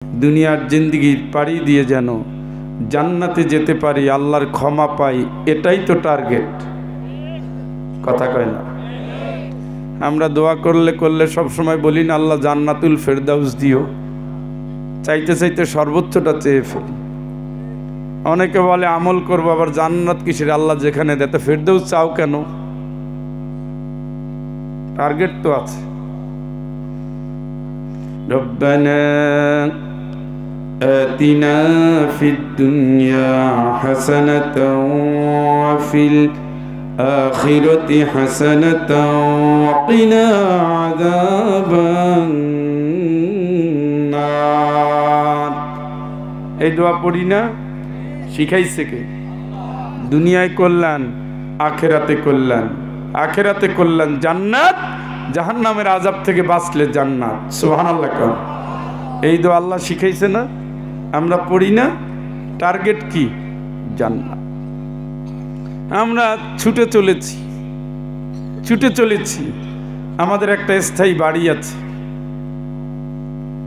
দুনিয়ার জিন্দেগি পাড়ি দিয়ে যেন জান্নাতে যেতে পারি, আল্লাহর ক্ষমা পাই, এটাই তো টার্গেট। কথা কয় না? আমরা দোয়া করলে সব সময় বলি না আল্লাহ জান্নাতুল ফেরদাউস দিও, চাইতে চাইতে সর্বোচ্চটা চেয়ে ফেলি। অনেকে বলে আমল করবো, আবার জান্নাত কিসের, আল্লাহ যেখানে দেয়। তো ফেরদাউস চাও কেন? টার্গেট তো আছে। রব্বানা আতিনা ফিদ দুনিয়া হাসানাতাও ওয়া ফিল আখিরাতি হাসানাতাও ওয়া কিনা আযাবান নার। এই দোয়া পড়ি না? শিখাইছে কে? দুনিয়ায় কল্যাণ, আখেরাতে কল্যাণ। আখেরাতে কল্যাণ জান্নাত, জাহান্নামের আযাব থেকে বাঁচলে জান্নাত। সুবহানাল্লাহ। এই দোয়া আল্লাহ শিখাইছে না? আমরা পড়ি না? টার্গেট কি? জান্নাত। আমরা ছুটে চলেছি। আমাদের একটা স্থায়ী বাড়ি আছে,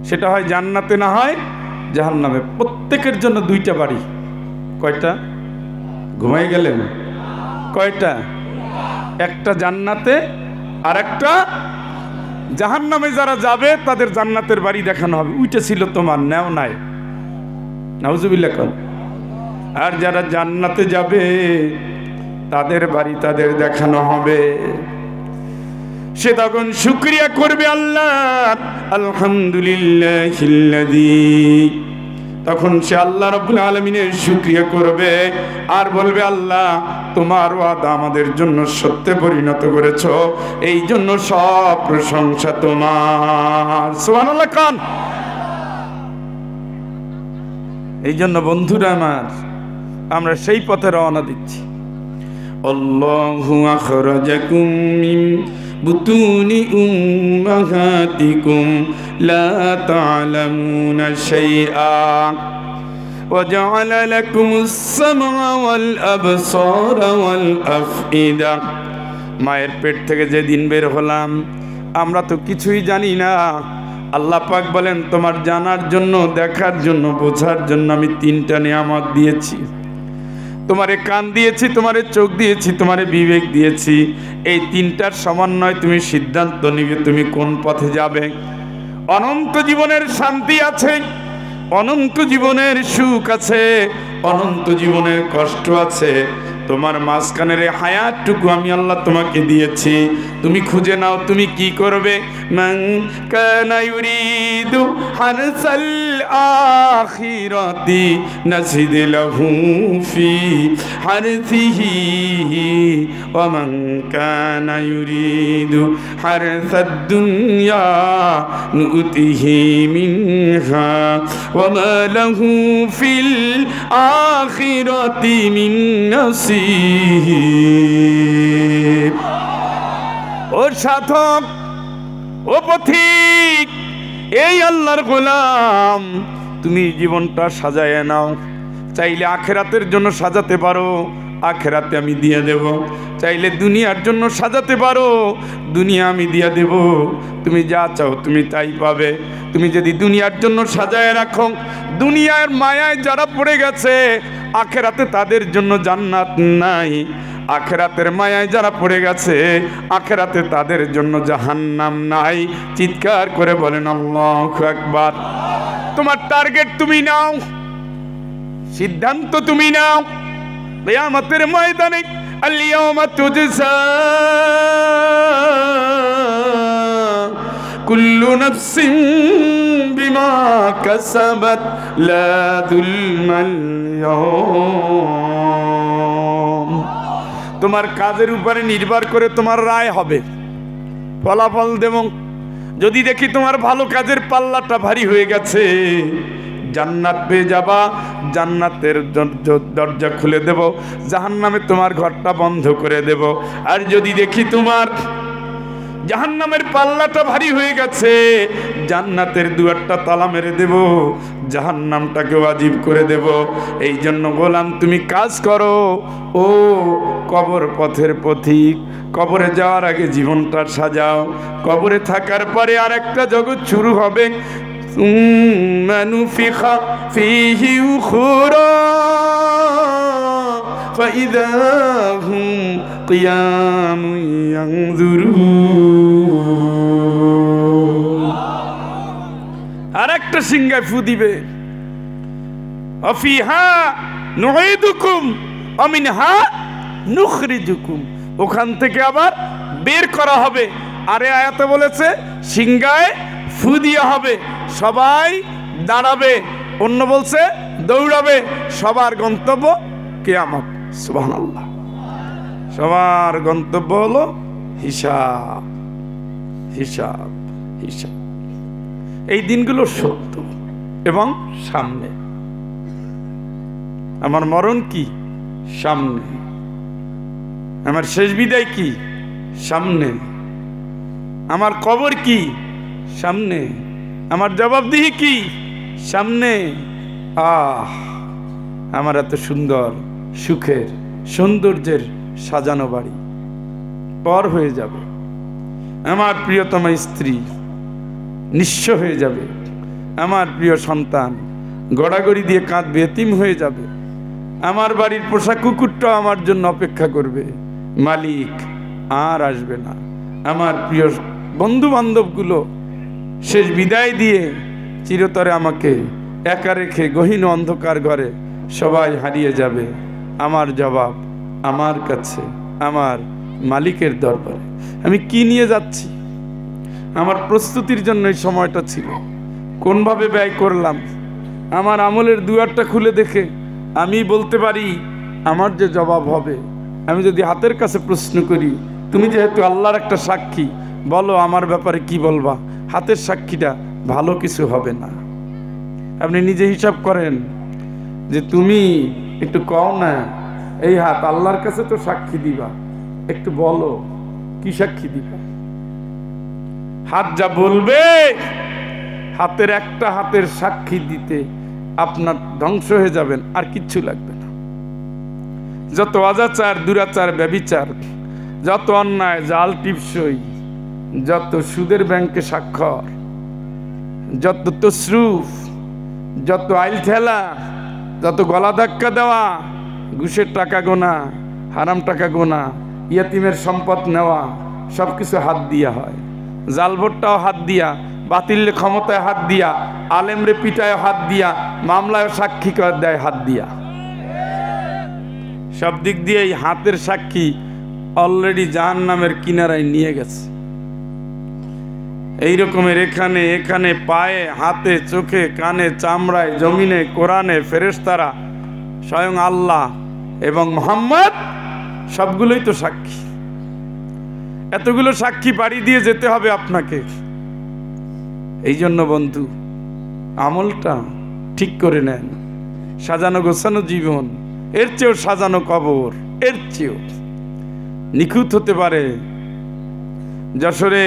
সেটা হয় জান্নাতে, না হয় জাহান্নামে। প্রত্যেকের জন্য দুইটা বাড়ি। কয়টা? ঘুমাই গেলেন? কয়টা? একটা জান্নাতে আর একটা জাহান্নামে। যারা যাবে তাদের জান্নাতের বাড়ি দেখানো হবে, ওইটা ছিল তোমার, নেও নাই। নাউজুবিল্লাহ। আর যারা জান্নাতে যাবে তাদের বাড়ি তাদের দেখানো হবে। সে তখন শুকরিয়া করবে আল্লাহ, আলহামদুলিল্লাহিল্লাযী। তখন সে আল্লাহ রাব্বুল আলামিনের শুকরিয়া করবে আর বলবে, আল্লাহ তোমার ওয়াদা আমাদের জন্য সত্যে পরিণত করেছো, এই জন্য সব প্রশংসা তোমার। সুবহানাল্লাহ। কান এই জন্য বন্ধুরা আমার, আমরা সেই পথে রওনা দিচ্ছি। আল্লাহু আখরাজাকুম মিন বুতুনি উম্মাহাতিকুম লা তা'লামুনা শাইআ ওয়া জা'আলা লাকুমুস সামআ ওয়াল আবসারা ওয়াল আফইদা। মায়ের পেট থেকে যেদিন বের হলাম আমরা তো কিছুই জানি না। আল্লাহ পাক বলেন, তোমার জানার জন্য, দেখার জন্য, বোঝার জন্য আমি তিনটা নিয়ামত দিয়েছি। তোমারে কান দিয়েছি, তোমারে চোখ দিয়েছি, তোমারে বিবেক দিয়েছি। এই তিনটার সমন্বয় তুমি সিদ্ধান্ত নিবে তুমি কোন পথে যাবে। অনন্ত জীবনের শান্তি আছে, অনন্ত জীবনের সুখ আছে, অনন্ত জীবনের কষ্ট আছে। তোমার মাঝখানের হায়াতটুকু আমি আল্লাহ তোমাকে দিয়েছি, তুমি খুঁজে নাও তুমি কি করবে। মান কানা ইউরিদু হারসাল আখিরাতি নাজিদ লাহু ফি হারসিহি ওয়া মান কানা ইউরিদু হারসাদ দুনিয়া নুতিহি মিনহা ওয়া মা লাহু ফিল আখিরাতি মিন নাসিব। ও সাধক, ও পথিক, এই আল্লাহর গোলাম, তুমি জীবনটা সাজায় নাও। চাইলে আখেরাতের জন্য সাজাতে পারো, আখেরাতে আমি দিয়ে দেব। চাইলে দুনিয়ার জন্য সাজাতে পারো, দুনিয়া আমি দিয়ে দেব। তুমি যা চাও তুমি তাই পাবে। তুমি যদি দুনিয়ার জন্য সাজায় রাখো, দুনিয়ার মায়ায় যারা পড়ে গেছে, আখেরাতে তাদের জন্য জান্নাত নাই। আখেরাতের মায়ায় যারা পড়ে গেছে, আখেরাতে তাদের জন্য জাহান্নাম নাই। চিৎকার করে বলেন আল্লাহু আকবার। তোমার টার্গেট তুমি নাও, সিদ্ধান্ত তুমি নাও। কিয়ামতের ময়দানে আল-ইয়াওমা তুজজা কুল্লু নাফসিন বিমা কাসাবাত লা যুলমাল ইয়াওম। তোমার কাজের উপরে নির্ভর করে তোমার রায় হবে, ফলাফল দেব। যদি দেখি তোমার ভালো কাজের পাল্লাটা ভারী হয়ে গেছে, জান্নাত পেয়ে যাবা, জান্নাতের দরজা খুলে দেব, জাহান্নামে তোমার ঘরটা বন্ধ করে দেব। আর যদি দেখি তোমার জাহান্নামের পাল্লাটা ভারী হয়ে গেছে, জান্নাতের দুয়ারটা তালা মেরে দেব, জাহান্নামটাকে ওয়াজিব করে দেব। এই জন্য বললাম তুমি কাজ করো। ও কবর পথের পথিক, কবরে যাওয়ার আগে জীবনটা সাজাও। কবরে থাকার পরে আরেকটা জগৎ শুরু হবে। সুম্মা নুফিখা ফীহি উখরা ফাইযা হুম কিয়ামুন ইয়ানজুরুন। আরেকটা সিংহায় ফু দিবে, অফিহা নুঈদুকুম ওয়া মিনহা নুখরিজুকুম, ওখান থেকে আবার বের করা হবে। আরে আয়াতে বলেছে সিংহায় ফু দিয়া হবে, সবাই দাঁড়াবে, অন্য বলছে দৌড়াবে, সবার গন্তব্য কিয়ামত। সুবহানাল্লাহ। সবার গন্তব্য হলো হিসাব, হিসাব, হিসাব। এই দিনগুলো সত্য এবং সামনে। আমার মরণ কি? সামনে। আমার শেষ বিদায় কি? সামনে। আমার কবর কি? সামনে। আমার জবাবদিহি কি? সামনে। আমার এত সুন্দর সুখের সৌন্দর্যের সাজানো বাড়ি পর হয়ে যাবে। আমার প্রিয়তমা স্ত্রী নিঃস্ব হয়ে যাবে। আমার প্রিয় সন্তান গড়াগড়ি দিয়ে কাঁদবে, এতিম হয়ে যাবে। আমার বাড়ির পোষা কুকুরটা আমার জন্য অপেক্ষা করবে, মালিক আর আসবে না। আমার প্রিয় বন্ধু বান্ধবগুলো শেষ বিদায় দিয়ে চিরতরে আমাকে একা রেখে গহীন অন্ধকার ঘরে সবাই হারিয়ে যাবে। আমার জবাব আমার কাছে, আমার মালিকের দরবারে। আমি কি নিয়ে যাচ্ছি? আমার প্রস্তুতির জন্য এই সময়টা ছিল, কোনভাবে ব্যয় করলাম। আমার আমলের দুয়ারটা খুলে দেখে আমি বলতে পারি আমার যে জবাব হবে। আমি যদি হাতের কাছে প্রশ্ন করি, তুমি যেহেতু আল্লাহর একটা সাক্ষী, বলো আমার ব্যাপারে কি বলবা? হাতের সাক্ষীটা ভালো কিছু হবে না। আপনি নিজে হিসাব করেন যে তুমি একটু কও না, এই হাত আল্লাহর কাছে তো সাক্ষী দিবা, একটু বলো কি সাক্ষী দিবা? হাত যা বলবে, হাতের একটা হাতের সাক্ষী দিতে আপনার ধ্বংস হয়ে যাবেন, আর কিচ্ছু লাগবে না। যত অজাচার, দুরাচার, ব্যভিচার, যত অন্যায়, জাল টিপসই, যত সুদের ব্যাংকে স্বাক্ষর, যত তসরুফ, যত আইল ঠেলা, যত গলা ধাক্কা দেওয়া, ঘুষের টাকা গোনা, হারাম টাকা গোনা, ইয়াতিমের সম্পদ নেওয়া, সবকিছু হাত দিয়া হয়। জাল ভোটটাও হাত দিয়া, বাতিল ক্ষমতায় হাত দিয়া, আলেমরে পিটায় হাত দিয়া, মামলায় সাক্ষী করে দেয় হাত দিয়া। সব দিক দিয়ে এই হাতের সাক্ষী অলরেডি জাহান্নামের কিনারায় নিয়ে গেছে। এই রকমের এখানে এখানে পায়ে, হাতে, চোখে, কানে, চামড়ায়, জমিনে, কোরআনে, ফেরেশতারা, স্বয়ং আল্লাহ এবং মুহাম্মদ সবগুলোই তো সাক্ষী। এতগুলো সাক্ষী বাড়ি দিয়ে যেতে হবে আপনাকে। এই জন্য বন্ধু, আমলটা ঠিক করে নেন। সাজানো গোছানো জীবন, এর চেয়েও সাজানো কবর, এর চেয়েও নিখুঁত হতে পারে। যশোরে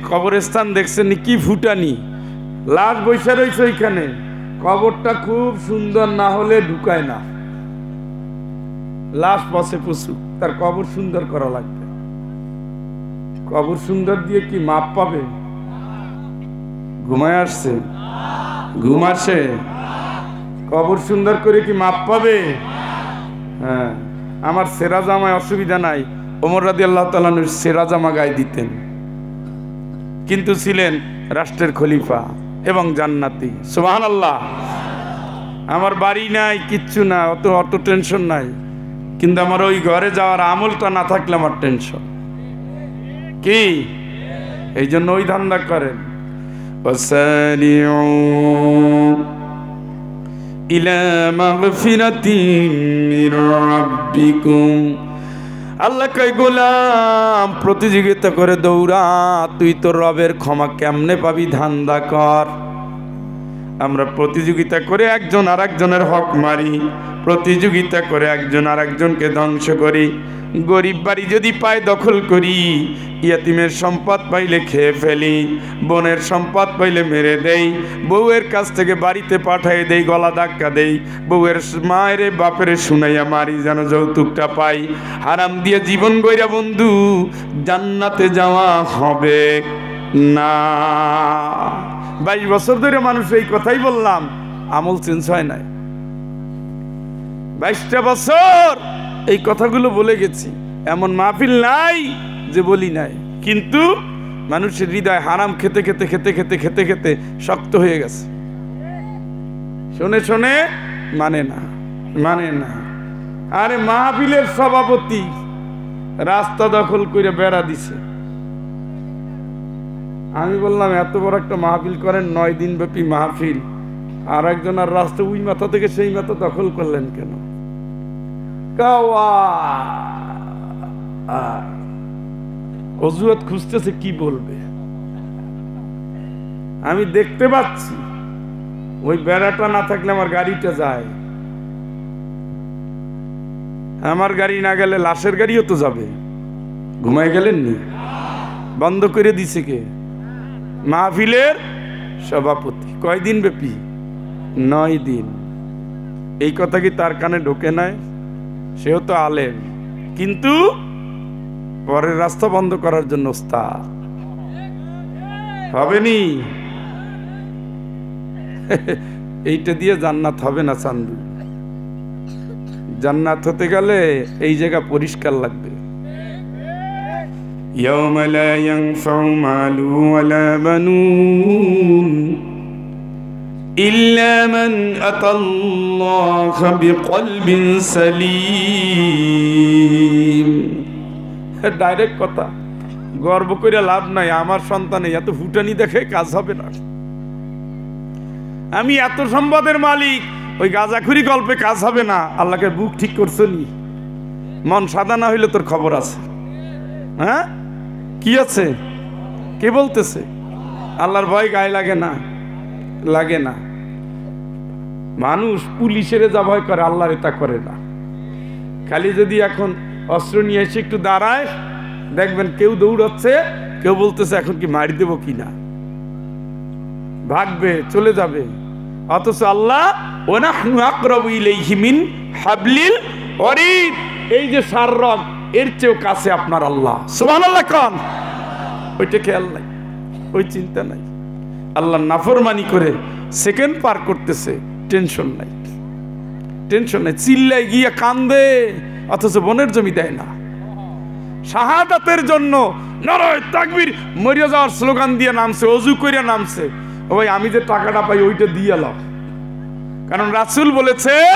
কবরস্থান দেখছেন কি ফুটানি, লাশ বৈশা রয়েছে ওইখানে। কবরটা খুব সুন্দর না হলে ঢুকায় না। লাশ পচে পচুক, তার কবর সুন্দর করা লাগবে। কবর সুন্দর দিয়ে কি মাপ পাবে? ঘুমায় আসছে, ঘুম আসে। কবর সুন্দর করে কি মাপ পাবে? হ্যাঁ, আমার সেরা জামায় অসুবিধা নাই। ওমর রাদিয়াল্লাহু তাআলা সেরা জামা গায়ে দিতেন, কিন্তু ছিলেন রাষ্ট্রের খলিফা এবং জান্নাতি। সুবহানাল্লাহ। আমার বাড়ি নাই, কিচ্ছু না, অত টেনশন নাই, কিন্তু আমার ওই ঘরে যাওয়ার আমলটা না থাকলে আমার টেনশন। কি? এই জন্য ওই ধান্দা করেন। ওয়াসারিউ ইলা মাগফিরাতিন মির রাব্বিকুম। আল্লাহ কয় গোলাম, প্রতিযোগিতা করে দৌড়া, তুই তোর রবের ক্ষমা কেমনে পাবি ধান্দা কর। আমরা প্রতিযোগিতা করে একজন আর একজনের হক মারি, প্রতিযোগিতা করে একজন আর একজনকে ধ্বংস করি। গরিব বাড়ি যদি পাই দখল করি, ইয়াতিমের সম্পদ পাইলে খেয়ে ফেলি, বোনের সম্পদ পাইলে মেরে দেই, বউয়ের কাছ থেকে বাড়িতে পাঠিয়ে দেই, গলা ধাক্কা দেই, বউয়ের মায়ের বাপের শুনাইয়া মারি যেন যৌতুকটা পাই। হারাম দিয়ে জীবন গইরা বন্ধু জান্নাতে যাওয়া হবে না। 22 বছর ধরে মানুষ এই কথাই বললাম, আমল চেঞ্জ হয় নাই। 22টা বছর এই কথাগুলো বলে গেছি, এমন মাহফিল নাই যে বলি নাই। কিন্তু মানুষের হৃদয় হারাম খেতে খেতে খেতে খেতে খেতে খেতে শক্ত হয়ে গেছে, শুনে শুনে মানে না, মানে না। আরে মাহফিলের সভাপতি রাস্তা দখল করে বেড়া দিছে। আমি বললাম এত বড় একটা মাহফিল করেন, 9 দিন ব্যাপী মাহফিল, আর একজন আর রাস্তা ওই মাথা থেকে সেই মাথা দখল করলেন কেন? অজুহাত খুঁজতেছে কি বলবে। আমি দেখতে পাচ্ছি ওই বেড়াটা না থাকলে আমার গাড়িটা যায়, আমার গাড়ি না গেলে লাশের গাড়িও তো যাবে। ঘুমাই গেলেন নি? বন্ধ করে দিছে কে? মাহফিলের সভাপতি। কয়দিন ব্যাপী? 9 দিন। এই কথা কি তার কানে ঢোকে নাই? সেও তো আলেম, কিন্তু পরের রাস্তা বন্ধ করার জন্য ওস্তাদ। হবে নি? এইটা দিয়ে জান্নাত হবে না চান্দু। জান্নাত হতে গেলে এই জায়গা পরিষ্কার লাগবে। ইয়াউমা লা ইয়ানফাউ মালু ওয়ালা বানুন ইল্লা মান আতাল্লাহা বিকলবিন সালিম। ডাইরেক্ট কথা, গর্ব করে লাভ নাই। আমার সন্তানে এত ফুটানি দেখে কাজ হবে না। আমি এত সম্পদের মালিক, ওই গাঁজাখুরি গল্পে কাজ হবে না। আল্লাহকে বুক ঠিক করছো নি? মন সাদা না হইলে তোর খবর আছে। হ্যাঁ, কি আছে? কে বলতেছে? আল্লাহর ভয় গায়ে লাগে না? লাগে না। মানুষ পুলিশের যা ভয় করে, আল্লাহর তা করে না। খালি যদি এখন অস্ত্র নিয়ে এসে একটু দাঁড়ায়, দেখবেন কেউ দৌড়াচ্ছে, কেউ বলতেছে এখন কি মারি দেবো কিনা, ভাগবে, চলে যাবে। অথচ আল্লাহ ওয়ানাহনু আকরাবু ইলাইহি মিন হাবলিল ওয়ারিদ, এই যে সাররগ, এর চেয়েও কাছে আপনার আল্লাহ। সুবহানাল্লাহ কোন? ওইটা খেয়াল নাই, ওই চিন্তা নাই। আল্লাহর নাফরমানি করে সেকেন্ড পার করতেছে, টেনশন নাই, টেনশন নাই। চিল্লাই গিয়া কান্দে, অথচ বনের জমি দেয় না। শাহাদাতের জন্য নারায়ে তাকবীর মরিয়া যাওয়ার স্লোগান দিয়ে নামছে, অজু কইরা নামছে। ও ভাই, আমি যে টাকাটা পাই ওইটা দিয়ে লাও। কারণ রাসূল বলেছেন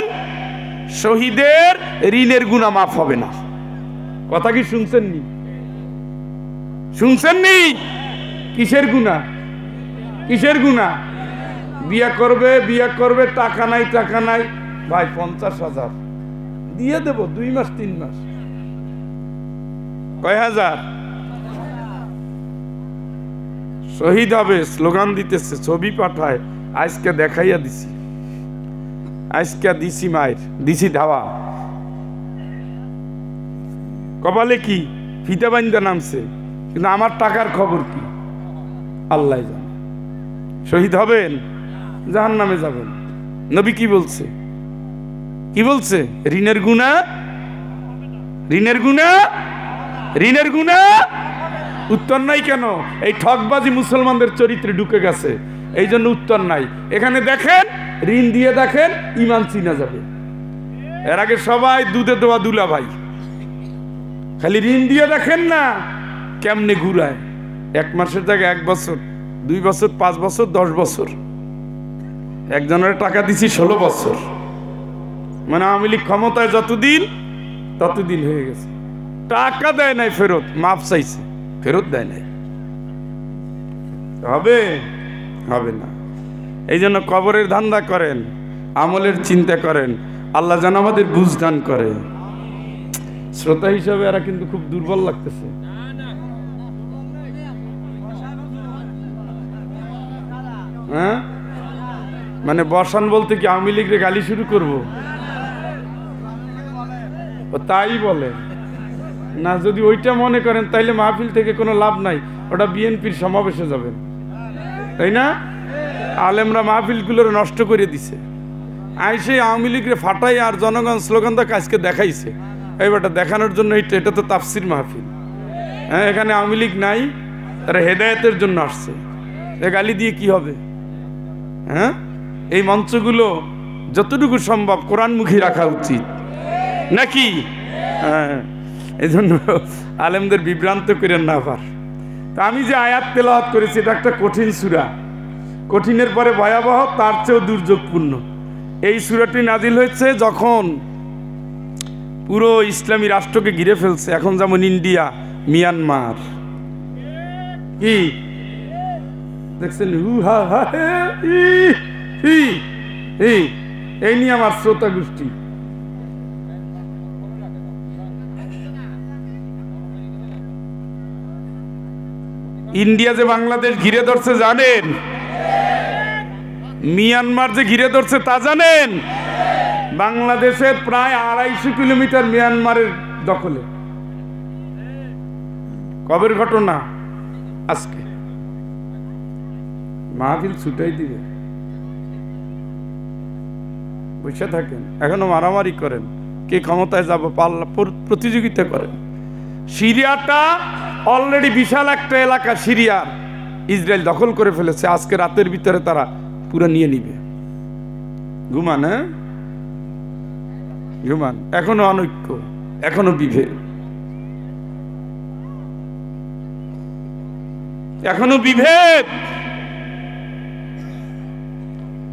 শহীদের ঋণের গুনাহ মাফ হবে না। কথা কি শুনছেন নি? শুনছেন নি? কিসের গুনাহ? কিসের গুনাহ? বিয়া করবে, বিয়া করবে, টাকা নাই, টাকা নাই। ভাই 50,000 দিয়ে দেব, 2 মাস 3 মাস। কয় হাজার? শহীদ হবে, স্লোগান দিতেছে, ছবি পাঠায়। আজকে দেখাইয়া দিছি, আজকে দিছি মায়ের, দিছি ধাওয়া। কপালে কি ফিতা বান্ধা নামছে, কিন্তু আমার টাকার খবর কি আল্লাহ জানে। শহীদ হবেন, জাহান্নামে যাবেন। নবী কি বলছে? কি বলছে? ঋণের গুনাহ, ঋণের গুনাহ, ঋণের গুনাহ। উত্তর নাই কেন? এই ঠকবাজি মুসলমানদের চরিত্রে ঢুকে গেছে, এই জন্য উত্তর নাই। এখানে দেখেন, ঋণ দিয়ে দেখেন, ইমান চিনা যাবে। এর আগে সবাই দুধে দেওয়া দুলা ভাই, খালি ঋণ দিয়ে দেখেন না কেমনে ঘুরায়। 1 মাসের জায়গায় 1 বছর, 2 বছর, 5 বছর, 10 বছর। একজনের টাকা দিছি 16 বছর। মানে আওয়ামী লীগ ক্ষমতায় যতদিন, ততদিন হয়ে গেছে। টাকা দেয় নাই ফেরত, মাপ চাইছে, ফেরত দেয় নাই। হবে? হবে না। এই জন্য কবরের ধান্দা করেন, আমলের চিন্তা করেন। আল্লাহ যেন আমাদের বুঝ দান করে। শ্রোতা হিসাবে এরা কিন্তু খুব দুর্বল লাগতেছে। হ্যাঁ, মানে বসান বলতে কি আওয়ামী লীগের গালি শুরু করব? তাই বলে না। যদি ওইটা মনে করেন তাইলে মাহফিল থেকে কোনো লাভ নাই, ওটা বিএনপির সমাবেশে যাবেন, তাই না? আলেমরা মাহফিলগুলোর নষ্ট করে দিছে, আইসে আওয়ামী লীগের ফাটাই আর জনগণ স্লোগানটা কাজকে দেখাইছে। এইবারটা দেখানোর জন্য এটা তো তাফসির মাহফিল। হ্যাঁ, এখানে আওয়ামী লীগ নাই, তারা হেদায়েতের জন্য আসছে। এ গালি দিয়ে কি হবে? হ্যাঁ, এই মঞ্চগুলো যতটুকু সম্ভব কোরআনমুখী রাখা উচিত নাকি? হ্যাঁ, এই জন্য আলেমদের বিভ্রান্ত করেন না আবার। তা আমি যে আয়াত তেলাওয়াত করেছি এটা একটা কঠিন সূরা, কঠিনের পরে ভয়াবহ, তার চেয়েও দুর্যোগপূর্ণ। এই সূরাটি নাজিল হয়েছে যখন পুরো ইসলামী রাষ্ট্রকে ঘিরে ফেলছে, এখন যেমন ইন্ডিয়া, মিয়ানমার, কি দেখছেন, এই নিয়ে আমার শ্রোতা গোষ্ঠী। ইন্ডিয়া যে বাংলাদেশ ঘিরে ধরছে জানেন? মিয়ানমার যে ঘিরে ধরছে তা জানেন? বাংলাদেশের প্রায় 250 কিলোমিটার মিয়ানমারের দখলে। কবের ঘটনা? আজকে মাহফিল ছুটাই দিবে, বসে থাকেন, এখনো মারামারি করেন, কে ক্ষমতায় যাব পাল্লা প্রতিযোগিতা করেন। সিরিয়াটা অলরেডি বিশাল একটা এলাকা, সিরিয়ার ইসরায়েল দখল করে ফেলেছে। আজকে রাতের ভিতরে তারা পুরো নিয়ে নিবে। ঘুমান, হ্যাঁ ঘুমান, এখনো অনৈক্য, এখনো বিভেদ, এখনো বিভেদ।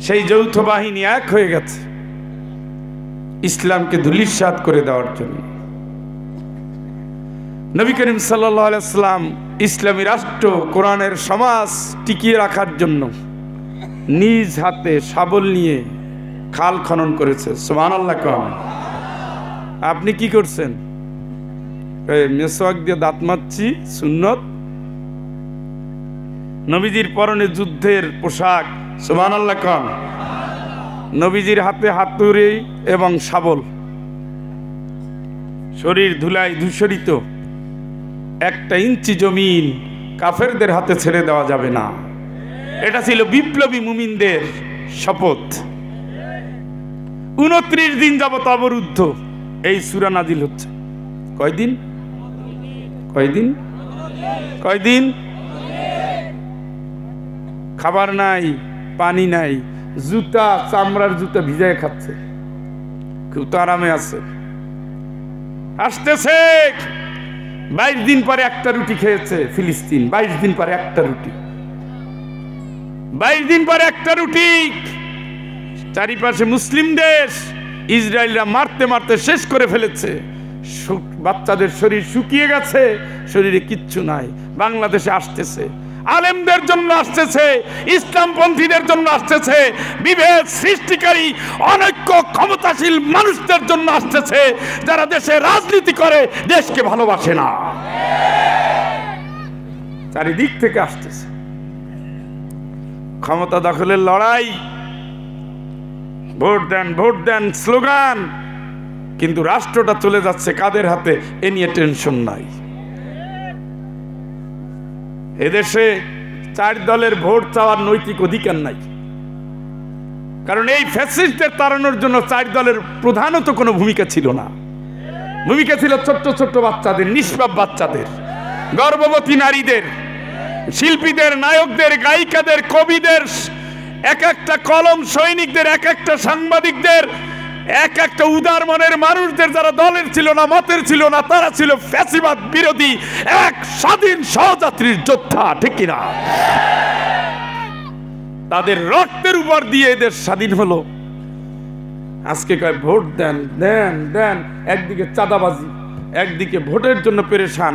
সেই যৌথ বাহিনী এক হয়ে গেছে ইসলামকে ধূলিসাৎ করে দেওয়ার জন্য। নবী করিম সাল্লাল্লাহু আলাইহি ওয়াসাল্লাম ইসলামী রাষ্ট্র, কোরআনের সমাজ টিকিয়ে রাখার জন্য নিজ হাতে শাবল নিয়ে খাল খনন করেছে। সুবহানাল্লাহ। আপনি কি করছেন? মেসওয়াক দিয়ে দাঁত মাজছি, সুন্নত। নবীজির পরনে যুদ্ধের পোশাক, সুবহানাল্লাহ। নবীজির হাতে হাতুড়ি এবং শাবল, শরীর ধুলায় ধূসরিত। 1 ইঞ্চি জমিন কাফেরদের হাতে ছেড়ে দেওয়া যাবে না। এটা ছিল বিপ্লবী মুমিনদের শপথ। 29 দিন যাবত অবরুদ্ধ এই সূরা নাজিল হচ্ছে। কয়দিন? কয়দিন? কয়দিন? খাবার নাই, পানি নাই, জুতা, চামড়ার জুতা ভিজায় খাচ্ছে, কেউ তো আরামে আছে। আসতেছে 22 দিন পরে একটা রুটি খেয়েছে ফিলিস্তিন, 22 দিন পরে একটা রুটি, 22 দিন পরে একটা রুটি। চারিপাশে মুসলিম দেশ, ইসরায়েলরা মারতে মারতে শেষ করে ফেলেছে। বাচ্চাদের শরীর শুকিয়ে গেছে, শরীরে কিচ্ছু নাই। বাংলাদেশে আসতেছে, আলেমদের জন্য আসতেছে, ইসলামপন্থীদের জন্য আসতেছে, বিভেদ সৃষ্টিকারী অনৈক্য ক্ষমতাশীল মানুষদের জন্য আসতেছে, যারা দেশে রাজনীতি করে, দেশকে ভালোবাসে না। চারিদিক থেকে আসতেছে ক্ষমতা দখলের লড়াই, ভোট দেন ভোট দেন স্লোগান, কিন্তু রাষ্ট্রটা চলে যাচ্ছে কাদের হাতে এ নিয়ে টেনশন নাই। এদেশে 4 দলের ভোট চাওয়ার নৈতিক অধিকার নাই, কারণ এই ফ্যাসিস্টদের তাড়ানোর জন্য 4 দলের প্রধানত কোনো ভূমিকা ছিল না। ভূমিকা ছিল ছোট্ট ছোট্ট বাচ্চাদের, নিষ্পাপ বাচ্চাদের, গর্ভবতী নারীদের, শিল্পীদের, নায়কদের, গায়িকাদের, কবিদের, এক একটা কলম সৈনিকদের, এক একটা সাংবাদিকদের, এক একটা উদার মনের মানুষদের, যারা দলের ছিল না, মতের ছিল না, তারা ছিল ফ্যাসিবাদ বিরোধী এক স্বাধীন সহযাত্রীর যোদ্ধা, ঠিক কিনা? তাদের রক্তের উপর দিয়ে এদের স্বাধীন হলো। আজকে কয় ভোট দেন দেন দেন, একদিকে চাঁদাবাজি, একদিকে ভোটের জন্য পেরেশান।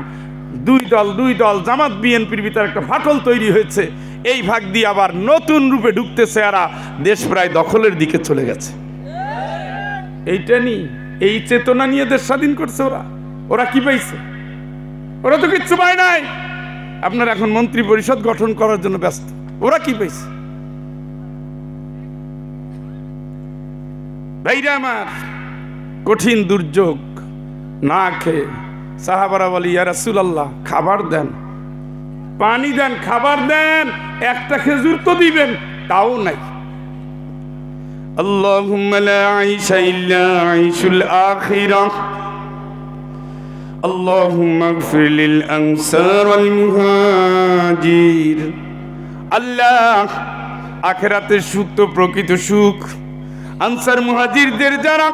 দুই দল জামাত বিএনপির ভিতরে একটা ফাটল তৈরি হয়েছে। এই ভাগ দিয়ে আবার নতুন রূপে ঢুকতেছে, এরা দেশ প্রায় দখলের দিকে চলে গেছে। এইটা নিয়ে, এই চেতনা নিয়ে দেশ স্বাধীন করছে ওরা। ওরা কি পাইছে? ওরা তো কিচ্ছু পায় নাই। আপনার এখন মন্ত্রী পরিষদ গঠন করার জন্য ব্যস্ত। ওরা কি পাইছে? ভাইরা আমার, কঠিন দুর্যোগ, না খেয়ে সাহাবারা বলি, ইয়া রাসূলুল্লাহ খাবার দেন, পানি দেন, খাবার দেন, একটা খেজুর তো দিবেন, তাও নাই। আল্লাহুম্মা লা আইশা ইল্লা আইশুল আখিরাহ, আল্লাহুম্মা ইগফির লিল আনসার ওয়াল মুহাজির। আল্লাহ আখিরাতের সুখ তো প্রকৃত সুখ। আনসার মুহাজিরদের যারা,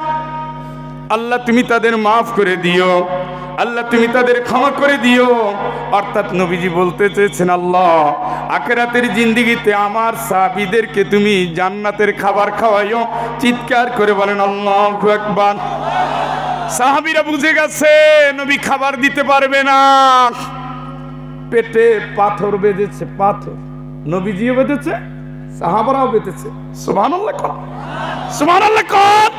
আল্লাহ তুমি তাদের মাফ করে দিও, আল্লাহ তুমি তাদের ক্ষমা করে দিও। অর্থাৎ নবীজি বলতে চেয়েছেন, আল্লাহ আখিরাতের জিন্দেগিতে আমার সাহাবীদেরকে তুমি জান্নাতের খাবার খাওয়াইও। চিৎকার করে বলেন আল্লাহু আকবার। সাহাবীরা বুঝে গেছে নবী খাবার দিতে পারবে না, পেটে পাথর বেঁধেছে, পাথর নবীজিও বেঁধেছে, সাহাবারাও বেঁধেছে। সুবহানাল্লাহ কর, সুবহানাল্লাহ কর।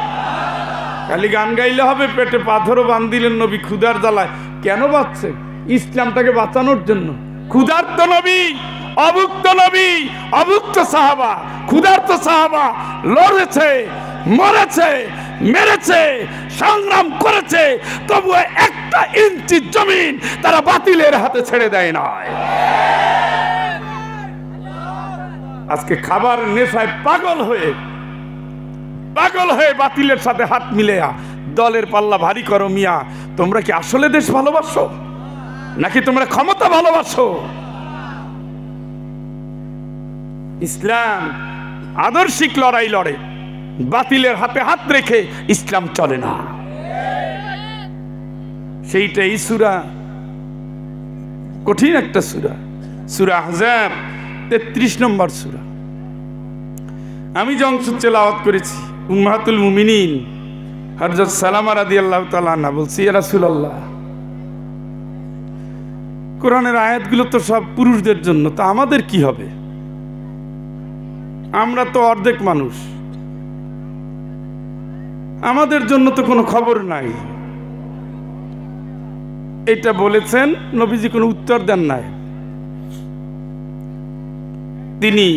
খালি গান গাইলে হবে? পেটে পাথরও বান্ধিলেন নবী ক্ষুধার জ্বালায়। কেন বাঁচছে? ইসলামটাকে বাঁচানোর জন্য। ক্ষুধার্ত নবী, অভুক্ত নবী, অভুক্ত সাহাবা, ক্ষুধার্ত সাহাবা লড়েছে, মরেছে, মেরেছে, সংগ্রাম করেছে, তবুও একটা ইঞ্চি জমিন তারা বাতিলের হাতে ছেড়ে দেয় না। আজকে খাবার নেশায় পাগল হয়ে বাতিলের সাথে হাত মিলেয়া দলের পাল্লা ভারী করো। মিয়া, তোমরা কি আসলে দেশ ভালোবাসো নাকি তোমরা ক্ষমতা ভালোবাসো? ইসলাম আদর্শিক লড়াই লড়ে, বাতিলের হাতে হাত রেখে ইসলাম চলে না। সেইটাই সূরা, কঠিন একটা সূরা, সূরা আহজাব 33 নম্বর সূরা। আমি যে অংশ তেলাওয়াত করেছি, উম্মাহাতুল মুমিনিন হযরত সালামা রাদিয়াল্লাহু তাআলা আনহা বলছি, ইয়া রাসূলুল্লাহ, কোরআনের আয়াতগুলো তো সব পুরুষদের জন্য, তা আমাদের কি হবে? আমরা তো অর্ধেক মানুষ, আমাদের জন্য তো কোনো খবর নাই। এটা বলেছেন, নবীজি কোনো উত্তর দেন নাই। তিনি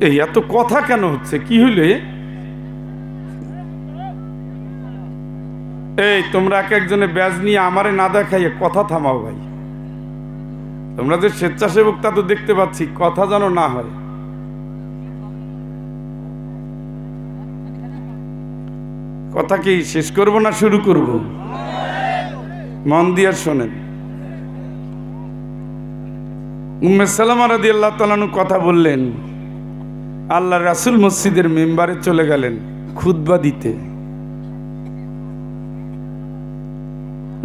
এই এত কথা কেন হচ্ছে, কি হইলে? এই তোমরা এক একজনে ব্যাজ নিয়ে আমারে না দেখাইয়ে কথা থামাও ভাই। তোমরা যে স্বেচ্ছাসেবক তা তো দেখতে পাচ্ছি, কথা যেন না হয়। কথা কি শেষ করব না শুরু করব? মন দিয়ে শোনেন। উম্মে সালামা রাদিয়াল্লাহু তাআলা আনহা কথা বললেন, আল্লাহর রাসূল মসজিদের মেম্বারে চলে গেলেন খুতবা দিতে।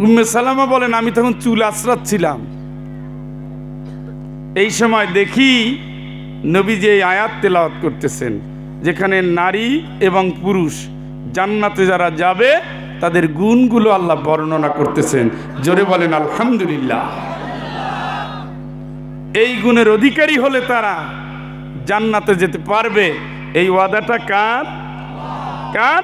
উম্মে সালামা বলেন, আমি তখন চুল আঁচড়াচ্ছিলাম। এই সময় দেখি নবী যে আয়াত তেলাওয়াত করতেছেন, যেখানে নারী এবং পুরুষ জান্নাতে যারা যাবে তাদের গুণগুলো আল্লাহ বর্ণনা করতেছেন। জোরে বলেন আলহামদুলিল্লাহ। এই গুণের অধিকারী হলে তারা জান্নাতে যেতে পারবে। এই ওয়াদাটা কার? কার?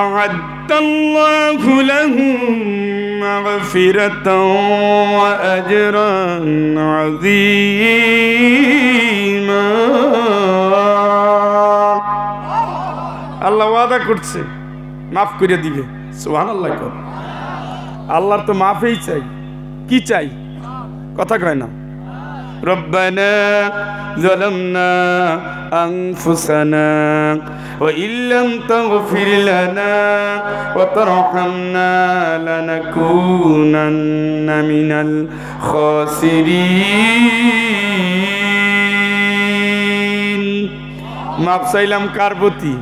আ'আদ্দাল্লাহু লাহুম মাগফিরাতাও ওয়া আজরান আযীমা। আল্লাহ ওয়াদা করছে মাফ করে দিবে। সুবহানাল্লাহ। আল্লাহর তো মাফই চাই, কি চাই? কথা কয় না। রব্বানা যালামনা আনফুসানা ওয়া ইল্লাম তাগফির লানা ওয়া তারহামনা লানাকুনান্না মিনাল খাসিরিন। মাফ চাইলাম কার প্রতি?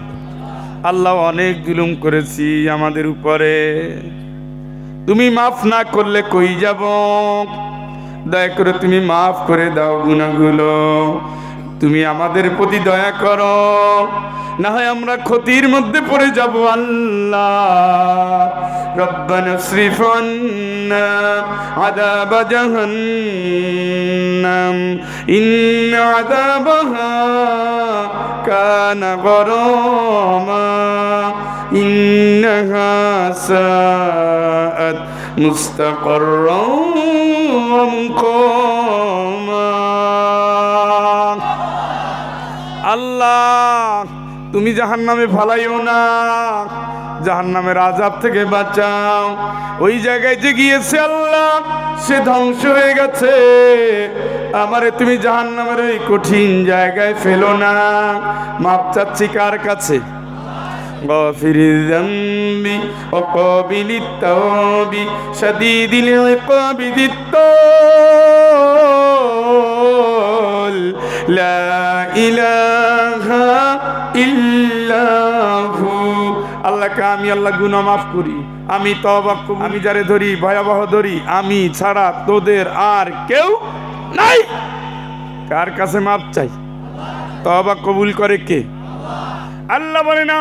আল্লাহ, অনেক জুলুম করেছি আমাদের উপরে, তুমি মাফ না করলে কই যাব? দয়া করে তুমি মাফ করে দাও গুনাহগুলো, তুমি আমাদের প্রতি দয়া করো, না হয় আমরা ক্ষতির মধ্যে পড়ে যাব। আল্লাহ, রব্বানা ইসরিফ আন্না আযাব জাহান্নাম ইন্না আযাবাহা কানা গরামা ইন্নাহা সাআত মুস্তাকাররাও ওয়া মুকামা। আল্লাহ, তুমি জাহান্নামে ফালাইও না, জাহান্নামের আযাব থেকে বাঁচাও। ওই জায়গায় যে গিয়েছে আল্লাহ, সে ধ্বংস হয়ে গেছে। আমারে তুমি জাহান্নামের ওই কঠিন জায়গায় ফেলো না। মাপ চাচ্ছি কার কাছে? غافر الذنب وقابل التوب شديد العقاب ذي الطول لا إله إلا هو আল্লাহকে আমি আল্লাহ গুনাহ মাফ করি, আমি তওবা করি, আমি যারে ধরি ভয়াবহ ধরি, আমি ছাড়া তোদের আর কেউ নাই। কার কাছে মাফ চাই? তওবা কবুল করে কে? আল্লাহ বলেন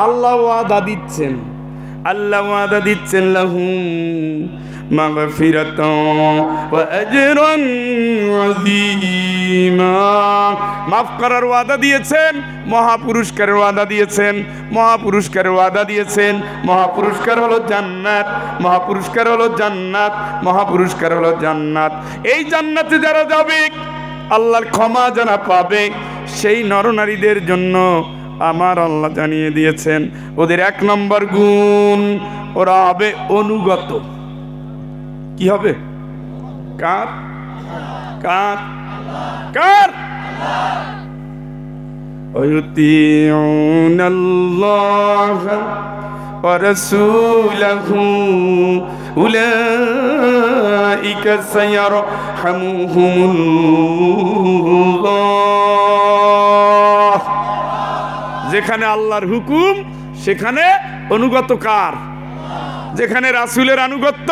আল্লাহ ওয়াদা দিচ্ছেন, আল্লাহ ওয়াদা দিচ্ছেন লাহুম মাগফিরাতান ওয়া আজরান আযীমা। মাফ করার ওয়াদা দিয়েছেন, মহাপুরস্কারের ওয়াদা দিয়েছেন, মহাপুরস্কারের ওয়াদা দিয়েছেন। মহাপুরস্কার হলো জান্নাত, মহাপুরস্কার হলো জান্নাত, মহাপুরস্কার হলো জান্নাত। এই জান্নাতে যারা যাবে, আল্লাহর ক্ষমা যারা পাবে, সেই নরনারীদের জন্য আমার আল্লাহ জানিয়ে দিয়েছেন ওদের 1 নম্বর গুণ, ওরা হবে অনুগত। কি হবে? কার? কার? কার? ওয়ায়ুতিউনাল্লাহ ওয়া রাসূলাহু উলাইকা সায়ারহামুহুমুল্লাহ। যেখানে আল্লাহর হুকুম সেখানে অনুগত কার? যেখানে রাসূলের আনুগত্য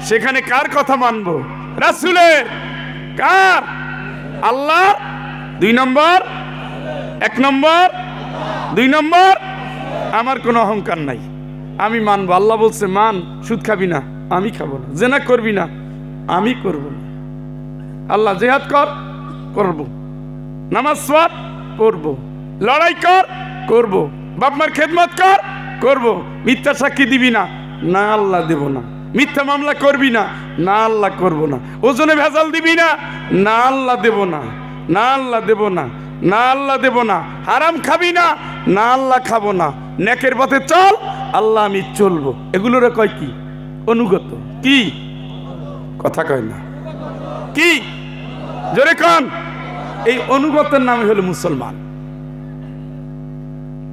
সেখানে কার কথা মানব? রাসূলের। কার? আল্লাহর। 2 নম্বর, 1 নম্বর, 2 নম্বর, আমার কোনো অহংকার নাই, আমি মানবো। আল্লাহ বলছে মান, সুদ খাবি না, আমি খাবো না। জেনা করবি না, আমি করব না। আল্লাহ জিহাদ কর, করব। নামাজ পড়, পড়ব। লড়াই কর, করব। বাপ মার খেদমত কর, করব। মিথ্যা সাক্ষী দিবি না, না আল্লাহ দেব না। মিথ্যা মামলা করবি না, না আল্লাহ করব না। ওজনে ভেজাল দিবি না, না আল্লাহ দেব না, না আল্লাহ দেব না, না আল্লাহ দেব না। হারাম খাবি না, না আল্লাহ খাবো না। নেকের পথে চল, আল্লাহ আমি চলবো। এগুলোর কয় কি? অনুগত। কি কথা কয় না? কি জোরে কন? এই অনুগতের নামে হলো মুসলমান।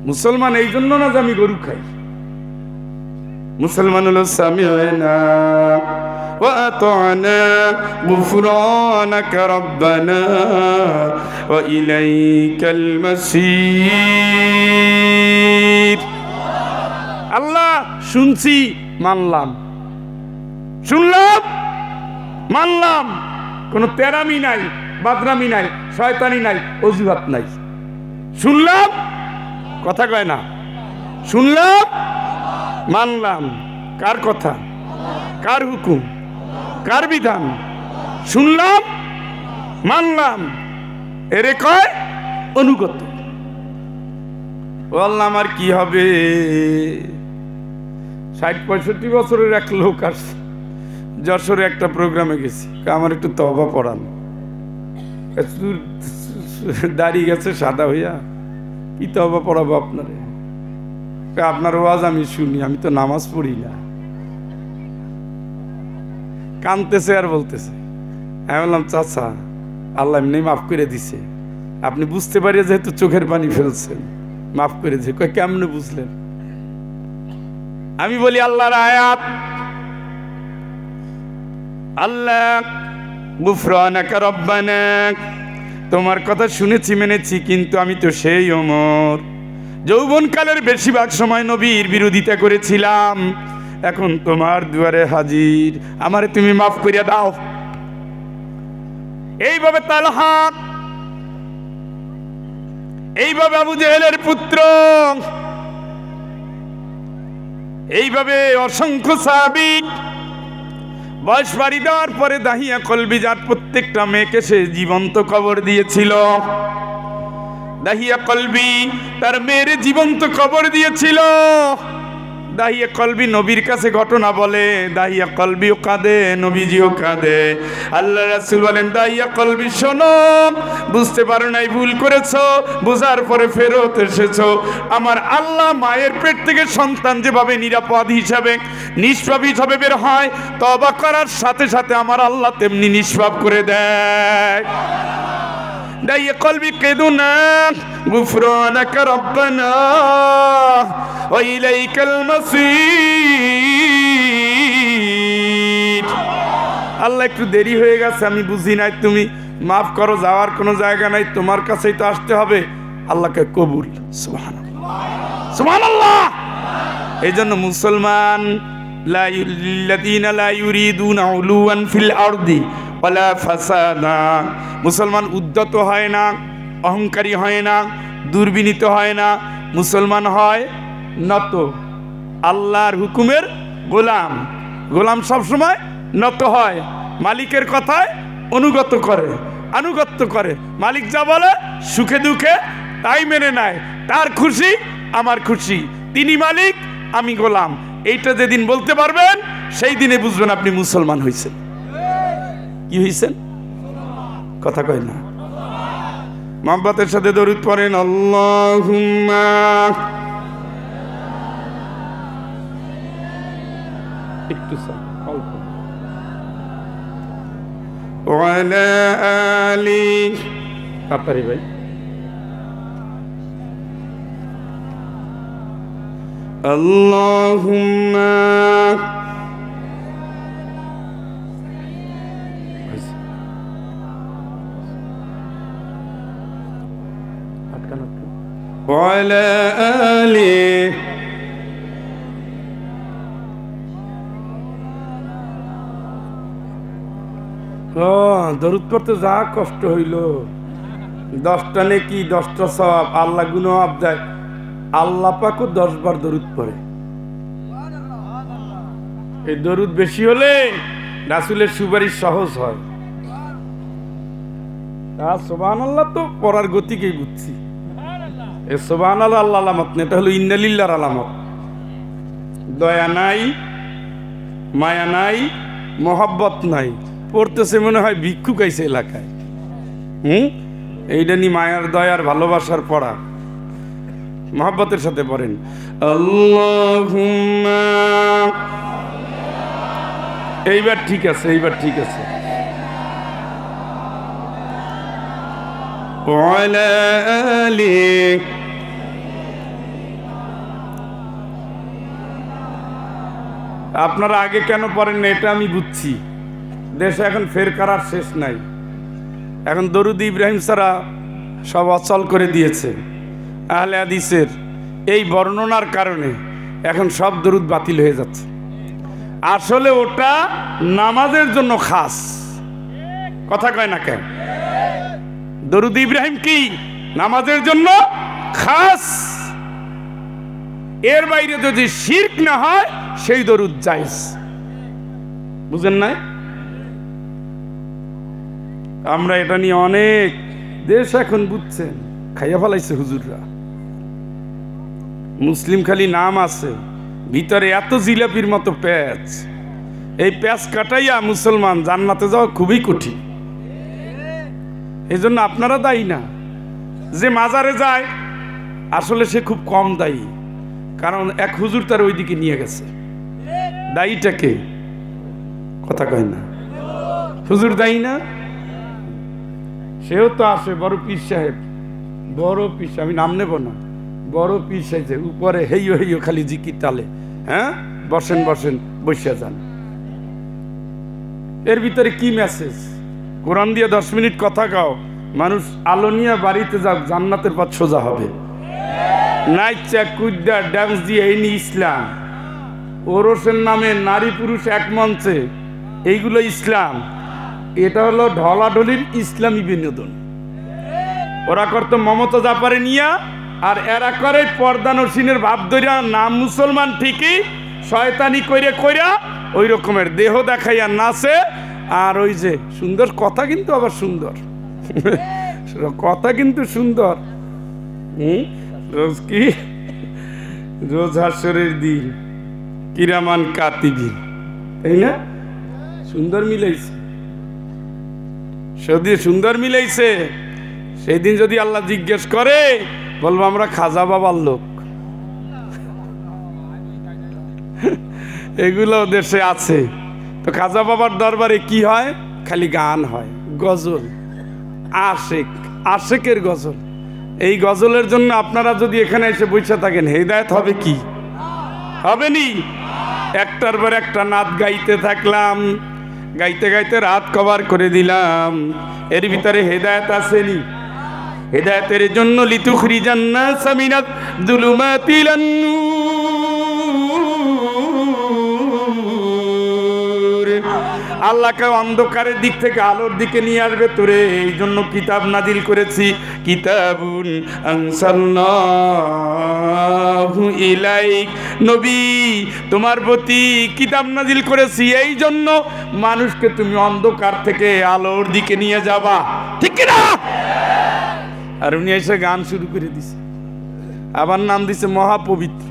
মুসলমান এই জন্য না যে আমি গরু খাই। মুসলমান হলো সামি'না ওয়া আতা'না গুফরানাকা রাব্বানা ওয়া ইলাইকাল মাসির। আল্লাহ শুনছি, মানলাম, শুনলাম, মানলাম। কোনো তেরামি নাই, বাদরামি নাই, শয়তানি নাই, অজুহাত নাই। শুনলাম, কথা কয় না, শুনলাম, মানলাম। কার কথা? কার হুকুম? কার বিধান? শুনলাম, মানলাম, এরে কয় অনুগত। বললাম আমার কি হবে? 60-65 বছরের এক লোক আসছে, যশোরে একটা প্রোগ্রামে গেছি। আমার একটু তওবা পড়ান। দাঁড়িয়ে গেছে সাদা হইয়া, কি তওবা পড়াবো আপনারে? আপনার ওয়াজ আমি শুনি, আমি তো নামাজ পড়ি না। কানতেছে আর বলতেছে। আমি বললাম চাচা, আল্লাহ এমনি মাফ করে দিছে, আপনি বুঝতে পারিয়ে যেহেতু চোখের পানি ফেলছেন, মাফ করে দিছে। কয় কেমনে বুঝলেন? আমি বলি আল্লাহর আয়াত, আল্লাহ গুফরানাকা রব্বানা, তোমার কথা শুনেছি, মেনেছি, কিন্তু আমি তো সেই ওমর যৌবনকালের বেশিরভাগ সময় নবীর বিরোধিতা করেছিলাম। এখন তোমার দুয়ারে হাজির, আমারে তুমি মাফ করিয়া দাও। এইভাবে তালহা, এইভাবে আবু জেহেলের পুত্র, এইভাবে অসংখ্য সাহাবী বয়স বাড়ি দেওয়ার পরে দাহিয়া কলবি, যার প্রত্যেকটা মেয়েকে সে জীবন্ত কবর দিয়েছিল। দাহিয়া কলবি তার মেয়ের জীবন্ত কবর দিয়েছিল। দাহিয়া কলবি নবীর কাছে ঘটনা বলে, দাহিয়া কলবিও কাঁদে, নবীজিও কাঁদে। আল্লাহ রাসূল বলেন, দাহিয়া কলবি শোনো, বুঝতে পারো নাই, ভুল করেছো, বুঝার পরে ফেরত এসেছো। আমার আল্লাহ মায়ের পেট থেকে সন্তান যেভাবে নিরাপদ হিসাবে, নিষ্পাপ হিসাবে বের হয়, তওবা করার সাথে সাথে আমার আল্লাহ তেমনি নিষ্পাপ করে দেয়। দাইয়ে কলবি কেদুনা গুফরানাকা রব্বানা ওয়া ইলাইকাল মাসির। আল্লাহ একটু দেরি হয়ে গেছে, আমি বুঝি নাই, তুমি মাফ করো, যাওয়ার কোনো জায়গা নাই, তোমার কাছেই তো আসতে হবে। আল্লাহকে কবুল। সুবহানাল্লাহ সুবহানাল্লাহ। এই জন্য মুসলমান লাযিনা লা ইউরিদুনা উলুওয়ান ফিল আরদি ওয়ালা ফাসাদা, মুসলমান উদ্ধত হয় না, অহংকারী হয় না, দুর্বিনীত হয় না, মুসলমান হয় নত, আল্লাহর হুকুমের গোলাম। গোলাম সবসময় নত হয়, মালিকের কথায় অনুগত করে, আনুগত্য করে, মালিক যা বলে সুখে দুঃখে তাই মেনে নেয়, তার খুশি আমার খুশি, তিনি মালিক আমি গোলাম। এইটা যেদিন বলতে পারবেন সেই দিনে বুঝবেন আপনি মুসলমান হয়েছেন। কি হয়েছেন? কথা কয় না। মহব্বতের সাথে দরুদ পড়েন। আল্লাহুম্মা একটু অল্প ওয়ালা আলি, তাড়াতাড়ি ভাই। আল্লাহুম্মা ওয়ালা আলি দরুদ পড়তে যা কষ্ট হইল, 10টা নেকি 10টা সওয়াব, আল্লাহ গুনাহ মাফ দেয়। আল্লাহ পাকও 10 বার দরুদ পড়ে। এই দরুদ বেশি হলে রাসূলের সুপারিশ সহজ হয়। সুবহানাল্লাহ তো পড়ার গতিকেই বুঝছি। এই সুবহানাল্লাহ আল্লাহ আলামত না, এটা হলো ইন্নালিল্লাহর আলামত। দয়া নাই, মায়া নাই, মহব্বত নাই, পড়তেছে মনে হয় ভিক্ষুক আইছে এলাকায়। এইটা নি মায়ার দয়ার ভালোবাসার পড়া। মহব্বতের সাথে পড়েন আল্লাহুম্মা। এইবার ঠিক আছে, এইবার ঠিক আছে। ওয়ালা আলি, আপনারা আগে কেন পড়েন না এটা আমি বুঝছি। দেশে এখন ফেরকার আর শেষ নাই। এখন দরুদ ইব্রাহিম ছাড়া সব অচল করে দিয়েছে। আহলে হাদিসের এই বর্ণনার কারণে এখন সব দরুদ বাতিল হয়ে যাচ্ছে। আসলে ওটা নামাজের জন্য খাস। কথা কয় না কেন? দরুদ ইব্রাহিম কি নামাজের জন্য খাস। এর বাইরে যদি শিরক না হয় সেই দরুদ জায়েজ। বুঝেন নাই? আমরা এটা নিয়ে অনেক দেশ এখন বুঝছেন খাইয়া ফেলাইছে হুজুররা। মুসলিম খালি নাম আছে, ভিতরে এত জিলাপির মতো প্যাচ। এই প্যাচ কাটাইয়া মুসলমান জান্নাতে যাওয়া খুবই কঠিন। এই জন্য আপনারা দায়ী না। যে মাজারে যায় আসলে সে খুব কম দায়ী, কারণ এক হুজুর তার ওইদিকে নিয়ে গেছে। দায়ীটাকে কথা কয় না, হুজুর দায়ী না। সেও তো আসে বড় পীর সাহেব, বড় পীর, আমি নাম নেব না, বড় পীর সাহেব উপরে হেইও হেইও খালি জিকির তালে। হ্যাঁ, বসেন বসেন, বসে যান। এর ভিতরে কি মেসেজ? কোরআন দিয়ে 10 মিনিট কথা গাও, মানুষ আলো নিয়ে বাড়িতে যাক, জান্নাতের পথ সোজা হবে। নাইচা কুদ্দা ডান্স দিয়ে এই নি ইসলাম। ওরসের নামে নারী পুরুষ এক মঞ্চে, এইগুলো ইসলাম। এটা হলো ঢলাঢলির ইসলামী বিনোদন। ওরা করতো মমতা জাপারে নিয়া, আর এরা করে পর্দা নসিনের ভাব ধরিয়া, নাম মুসলমান ঠিকই, শয়তানি কইরা কইরা ওই রকমের দেহ দেখাইয়া নাচে। আর ওই যে সুন্দর কথা, কিন্তু আবার সুন্দর কথা, কিন্তু সুন্দর। রোজ কি রোজ হাসরের দিন, কিরামান কাতিবিন, তাই না? সুন্দর মিলাইছে, যদি সুন্দর মিলাইছে, সেই দিন যদি আল্লাহ জিজ্ঞেস করে, বলবো আমরা খাজা বাবার লোক। এগুলো দেশে আছে। তো খাজা বাবার দরবারে কি হয়? খালি গান হয়, গজল, আশেক, আশেকের গজল। এই গজলের জন্য আপনারা যদি এখানে এসে বসে থাকেন, হেদায়েত হবে কি? হবে নি? একটার পর একটা নাত গাইতে থাকলাম, গাইতে গাইতে রাত কভার করে দিলাম। এর ভিতরে হেদায়েত আসেনি? হেদায়েতের জন্য লিতুখরিজান নাস মিনাজ যুলুমাতি ইলান নূর, আল্লাহকে অন্ধকারের দিক থেকে আলোর দিকে নিয়ে আসবে তোরে। এই জন্য কিতাব নাজিল করেছি, কিতাবুন আনসালনাহু ইলাইক, নবী তোমার প্রতি কিতাব নাজিল করেছি এই জন্য মানুষকে তুমি অন্ধকার থেকে আলোর দিকে নিয়ে যাবা, ঠিক কি না? আর উনি এসে গান শুরু করে দিছে, আবার নাম দিছে মহাপবিত্র।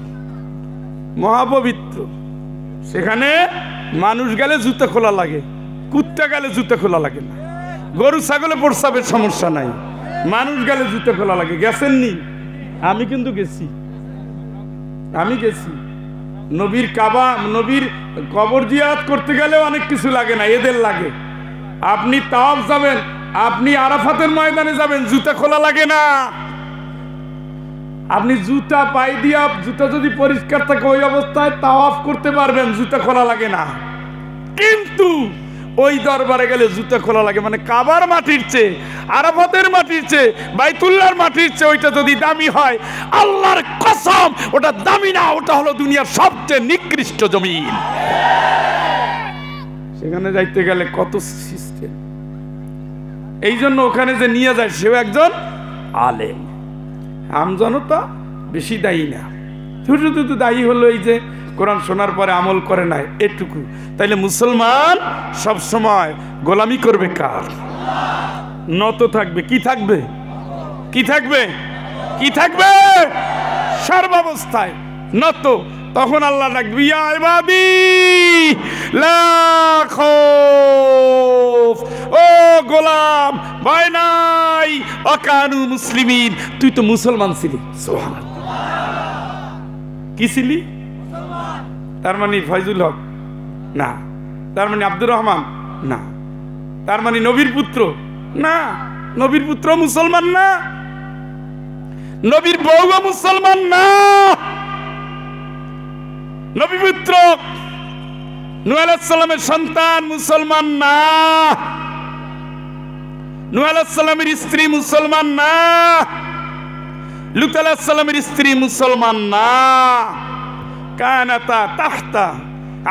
মহাপবিত্র, সেখানে মানুষ গেলে জুতা খোলা লাগে, কুত্তা গেলে জুতা খোলা লাগে না, গরু ছাগলে প্রস্রাবের সমস্যা নাই, মানুষ গেলে জুতা খোলা লাগে। গেছেননি? আমি কিন্তু গেছি, আমি গেছি। নবীর কাবা, নবীর কবর জিয়ারত করতে গেলেও অনেক কিছু লাগে না, এদের লাগে। আপনি তাওয়াফ যাবেন, আপনি আরাফাতের ময়দানে যাবেন, জুতা খোলা লাগে না। আপনি জুতা পায়ে দিয়া, জুতা যদি পরিষ্কার থাকে ওই অবস্থায় তাওয়াফ করতে পারবেন, জুতা খোলা লাগে না। কিন্তু ওই দরবারে গেলে জুতা খোলা লাগে। মানে কাবার মাটির চেয়ে, আরাফাতের মাটির চেয়ে, বাইতুল্লাহর মাটির চেয়ে ওইটা যদি দামি হয়, আল্লাহর কসম ওটা দামি না, ওটা হলো দুনিয়ার সবচেয়ে নিকৃষ্ট জমিন। সেখানে যাইতে গেলে কত সিস্টেম। এই জন্য ওখানে যে নিয়ে যায় সেও একজন আলেম। আমজনতা বেশি দায়ী না, ছোট ছোট দায়ী হলো এই যে কোরআন শোনার পরে আমল করে নাই, এটুকু। তাইলে মুসলমান সব সময় গোলামি করবে কার? নত থাকবে। কি থাকবে? কি থাকবে? কি থাকবে? সর্বাবস্থায় নত। তখন আল্লাহ ডাকবে, ইয়া ইবাদি লা খাউফ, ও গোলাম ভয় নাই, অকানু মুসলিমিন, তুই তো মুসলমান ছিলি। সুবহানাল্লাহ। কি ছিলি? তার মানে ফয়জুল হক না, তার মানে আব্দুর রহমান না, তার মানে নবীর পুত্র না। নবীর পুত্র মুসলমান না, নবীর বউ মুসলমান না, নবী পুত্র নূহ আলাইহিস সালামের সন্তান মুসলমান না, নূহ আলাইহিস সালামের স্ত্রী মুসলমান না, লূত আলাইহিস সালামের স্ত্রী মুসলমান না। কানাতা তাহতা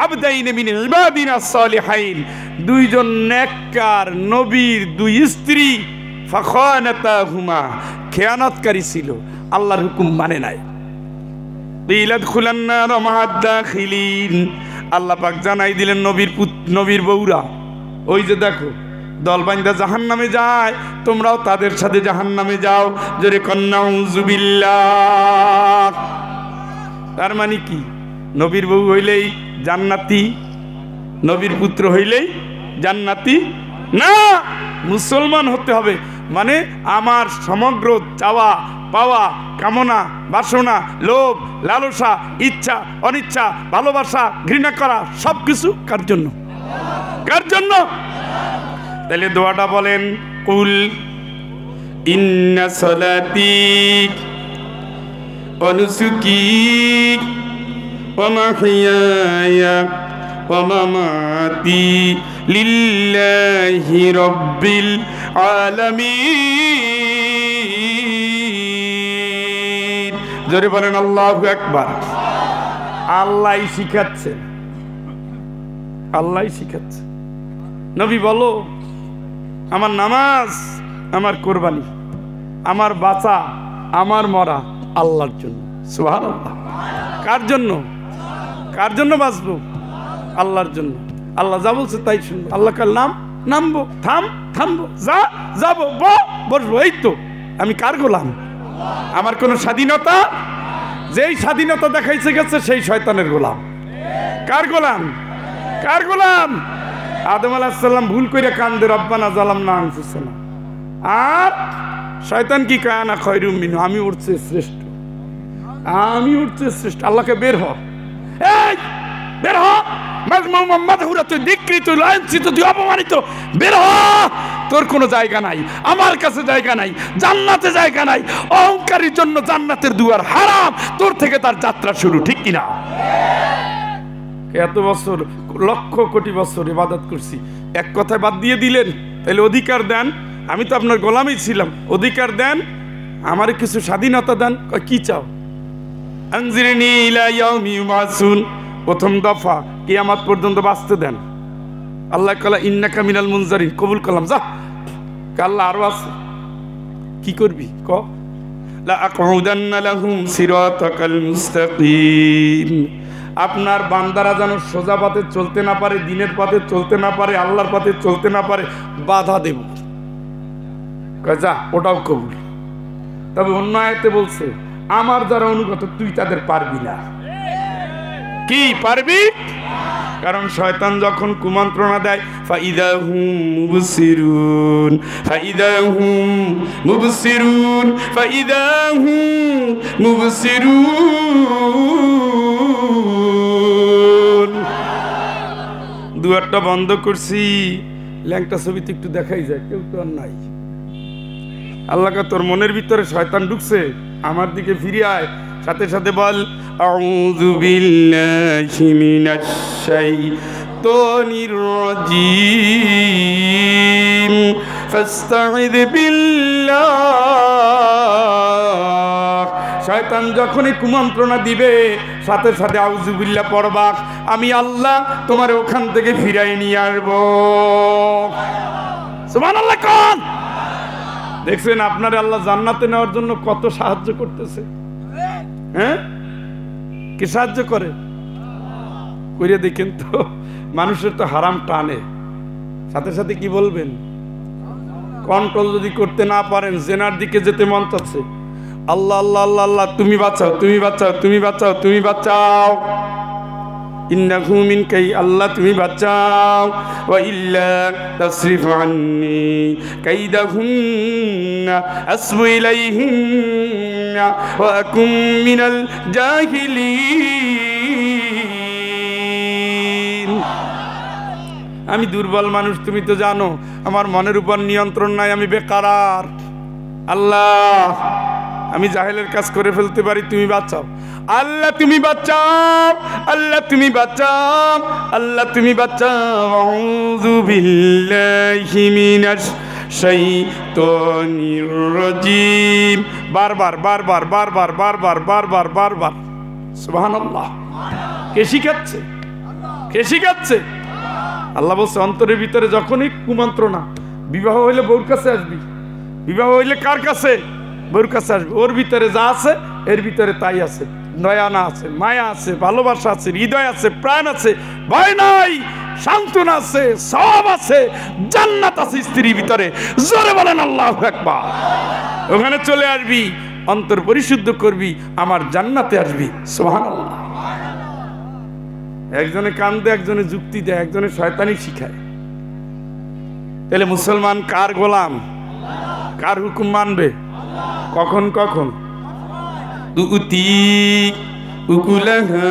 আবদাইন মিন ইবাদিনা সালিহাইন, দুইজন নেককার নবীর দুই স্ত্রী, ফাখানাতাহুমা, খেয়ানতকারী ছিল, আল্লাহর হুকুম মানে নাই। আল্লাহ পাক জানাই দিলেন নবীর বউরা, ওই যে দেখো দলবাইন্দা জাহান্নামে যায়, তোমরাও তাদের সাথে জাহান্নামে যাও। জোরে কন্যা নাউযুবিল্লাহ। তার মানে কি? নবীর বউ হইলেই জান্নাতি, নবীর পুত্র হইলেই জান্নাতি না, মুসলমান হতে হবে। মানে আমার সমগ্র চাওয়া পাওয়া, কামনা বাসনা, লোভ লালসা, ইচ্ছা অনিচ্ছা, ভালোবাসা ঘৃণা করা, সবকিছু কার জন্য? কার জন্য? তাহলে দোয়াটা বলেন, কুল ইন্না সালাতি ওয়া নুসুকি ওয়া মাহইয়ায়া ওয়া মামাতি লিল্লাহি রাব্বিল আলামিন। জোরে বলেন আল্লাহু আকবার। আল্লাহই শিখাচ্ছে, আল্লাহই শিখাচ্ছে। নবী বলো, আমার নামাজ, আমার কোরবানি, আমার বাঁচা, আমার মরা আল্লাহর জন্য। সুবহানাল্লাহ। কার জন্য? কার জন্য বাঁচবো? আল্লাহর জন্য। আল্লাহ যা বলছে তাই শুনবো। আল্লাহ কাল নাম, নামবো, থামবো, যা যাবো, বসবো। এই তো আমি কার গোলাম? আমার কোনো স্বাধীনতা? যেই স্বাধীনতা দেখাইছে গেছে সেই শয়তানের গোলাম। কার গোলাম? কার গোলাম? আদম আলাইহিস সালাম ভুল করে কান্দে, রব্বানা যালামনা আনফুসানা। আর শয়তান কি কয়, আনা খায়রুম মিনহু, আমি ওর চেয়ে শ্রেষ্ঠ, আমি ওর চেয়ে শ্রেষ্ঠ। আল্লাহকে বের হ, এই বের হ, মাযমুম মাযহুরা, তুই ধিক্কৃত, লাঞ্ছিত, তুই অপমানিত, বের হ। তোর কোনো জায়গা নাই, আমার কাছে জায়গা নাই, জান্নাতে জায়গা নাই। অহংকারীর জন্য জান্নাতের দুয়ার হারাম, তোর থেকে তার যাত্রা শুরু, ঠিক কিনা? এত বছর, লক্ষ কোটি বছর ইবাদত করছি, এক কথায় বাদ দিয়ে দিলেন। তাহলে অধিকার দেন, আমি তো আপনার গোলামই ছিলাম, অধিকার দেন, আমার কিছু স্বাধীনতা দেন। কি চাও? আনজিরনি ইলা ইয়াউমি ইউবাসুন, প্রথম দফা কিয়ামত পর্যন্ত বাঁচতে দেন। আল্লাহ কালা ইন্নাকা মিনাল মুনজারিন, কবুল করলাম, যা। আল্লাহ আরো আছে, কি করবি ক? লা আকুদান্না লাহুম সিরাতাকাল মুস্তাকিম, আপনার বান্দারা যেন সোজা পথে চলতে না পারে, দিনের পথে চলতে না পারে, আল্লাহর পথে চলতে না পারে, বাধা দেব। যা, ওটাও কবুল। তবে অন্য আয়াতে বলছে, আমার যারা অনুগত তুই তাদের পারবি না। কি পারবি? কারণ শয়তান যখন কুমন্ত্রণা দেয়, ফাইদাহুম মুবসিরুন ফাইদাহুম মুবসিরুন ফাইদাহুম মুবসিরুন, দুয়ারটা বন্ধ করছি, ল্যাংটা ছবিতে একটু দেখাই যায়, কেউ তো আর নাই। আল্লাহকে তোর মনের ভিতরে শয়তান ঢুকছে, আমার দিকে ফিরে আয়, সাথে সাথে বল আউযু বিল্লাহি মিনাশ শাইতানির রাজীম ফাস্তাইয বিল্লাহ। শয়তান যখনই কুমন্ত্রণা দিবে, সাথে সাথে আউযু বিল্লাহ পড়বা, আমি আল্লাহ তোমার ওখান থেকে ফিরাই নিয়ে আসবো। সুবহানাল্লাহ কোন? দেখছেন আপনার আল্লাহ জান্নাতে নেওয়ার জন্য কত সাহায্য করতেছে। হ্যাঁ, কি সাহায্য করে? করিয়ে দেখেন তো, মানুষের তো হারাম টানে, সাথে সাথে কি বলবেন? কন্ট্রোল যদি করতে না পারেন, জেনার দিকে যেতে মন চাচ্ছে, আল্লাহ আল্লাহ আল্লাহ আল্লাহ, তুমি বাঁচাও, তুমি বাঁচাও, তুমি বাঁচাও, তুমি বাঁচাও, ইন্নাহু মিনকাই, আল্লাহ তুমি বাঁচাও, ওয়া ইল্লা তাসরিফ আন্নি কাইদাহুন্না আসবু ইলাইহিন্না ওয়া আকুম মিনাল জাহিলিন। আমি দুর্বল মানুষ, তুমি তো জানো, আমার মনের উপর নিয়ন্ত্রণ নাই, আমি বেকারার। আল্লাহ, আমি জাহেলের কাজ করে ফেলতে পারি, তুমি বাঁচাও। আল্লাহ তুমি বাঁচাও, আল্লাহ তুমি বাঁচাও, আল্লাহ তুমি বাঁচাও। আউযু বিল্লাহি মিনাশ শাইতানির রাজীম, বারবার বারবার বারবার বারবার বারবার বারবার। সুবহানাল্লাহ। কে শিখাচ্ছে? কে শিখাচ্ছে? আল্লাহ বলছে, অন্তরের ভিতরে যখনই কুমন্ত্রণা, বিবাহ হইলে বউর কাছে আসবি, বিবাহ হইলে কার কাছে? বউর কাছে আসবে। ওর ভিতরে যা আছে, এর ভিতরে তাই আছে, দয়ানা আছে, মায়া আছে, ভালোবাসা আছে, হৃদয় আছে, প্রাণ আছে, ভয় নাই, সান্ত্বনা আছে, সওয়াব আছে, জান্নাত আছে স্ত্রীর ভিতরে। জোরে বলেন আল্লাহু আকবার। ওখানে চলে আসবি, অন্তর পরিশুদ্ধ করবি, আমার জান্নাতে আসবি। সুবহানাল্লাহ। একজনে কান্দে, একজনে যুক্তি দেয়, একজনে শয়তানি শিখায়। তাহলে মুসলমান কার গোলাম? কার হুকুম মানবে? কখন কখন? তুতি উকুলাহা।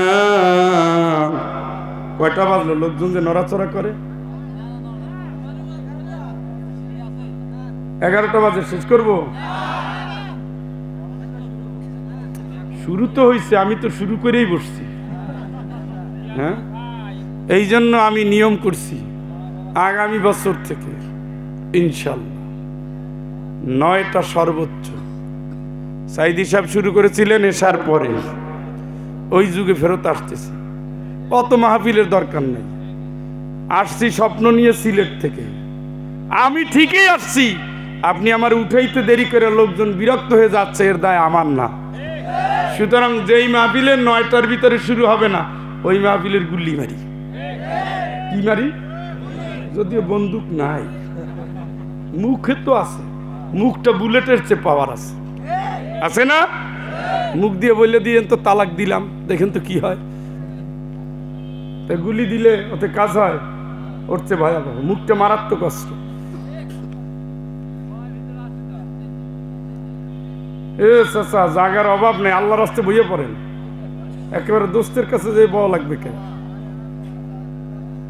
কয়টা বাজলো? লোকজন যে নড়াচড়া করে, 11টা বাজে, শেষ করব। শুরু তো হয়েছে, আমি তো শুরু করেই বসছি। হ্যাঁ, এই জন্য আমি নিয়ম করছি, আগামী বছর থেকে ইনশাল্লাহ 9টা সর্বোচ্চ। সাইদি সাহেব শুরু করেছিলেন এশার পরে, ওই যুগে ফেরত আসতেছি। অত মাহফিলের দরকার নেই, আসছি স্বপ্ন নিয়ে সিলেট থেকে। আমি ঠিকই আসছি, আপনি আমার উঠাইতে দেরি করে লোকজন বিরক্ত হয়ে যাচ্ছে, এর দায় আমার না। সুতরাং যেই মাহফিলের 9টার ভিতরে শুরু হবে না, ওই মাহফিলের গুল্লি মারি। কি মারি? যদিও বন্দুক নাই, মুখে তো আছে, মুখটা বুলেটের চেয়ে পাওয়ার আছে, আছে না? মুখ দিয়ে বললে দিয়েন তো তালাক দিলাম, দেখেন তো কি হয়। গুলি দিলে ওতে কাজ হয়, ওর চেয়ে ভয়াবহ, মুখটা মারাত্মক কষ্ট। এ চাচা, জাগার অভাব নেই, আল্লাহর রাস্তে বইয়ে পড়েন, একেবারে দোস্তের কাছে যে বড় লাগবে কেন?